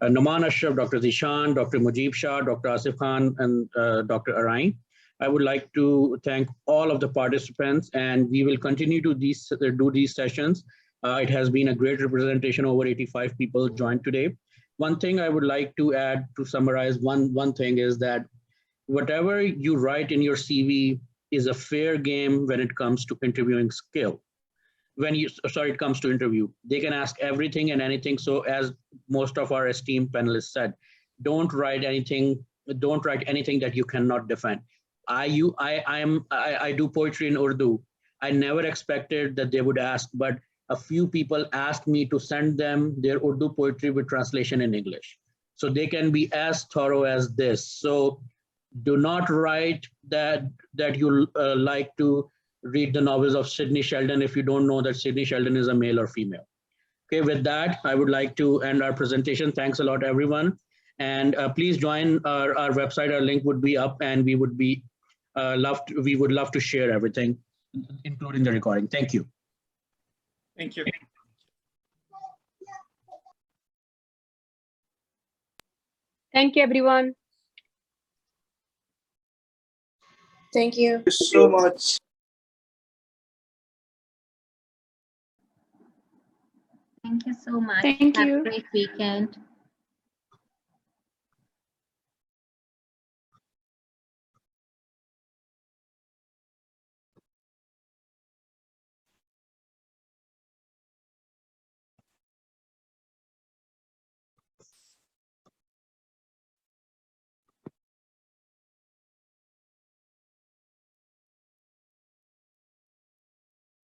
Nauman Ashraf, Dr. Zeeshan, Dr. Mujeeb, Shad, Dr. Asif Khan, and Dr. Arain. I would like to thank all of the participants, and we will continue to do these sessions. It has been a great representation. Over 85 people joined today. One thing I would like to add to summarize, one thing is that whatever you write in your CV is a fair game when it comes to interviewing skill. It comes to interview, they can ask everything and anything. So as most of our esteemed panelists said, don't write anything that you cannot defend. I do poetry in Urdu. I never expected that they would ask, but a few people asked me to send them their Urdu poetry with translation in English. So they can be as thorough as this. So do not write that you like to read the novels of Sidney Sheldon if you don't know that Sidney Sheldon is a male or female. Okay, with that, I would like to end our presentation. Thanks a lot, everyone. And please join our website. Our link would be up, and we would love to share everything, including the recording. Thank you. Thank you. Thank you, everyone. Thank you. Thank you so much. Thank you so much. Thank Have you. a great weekend.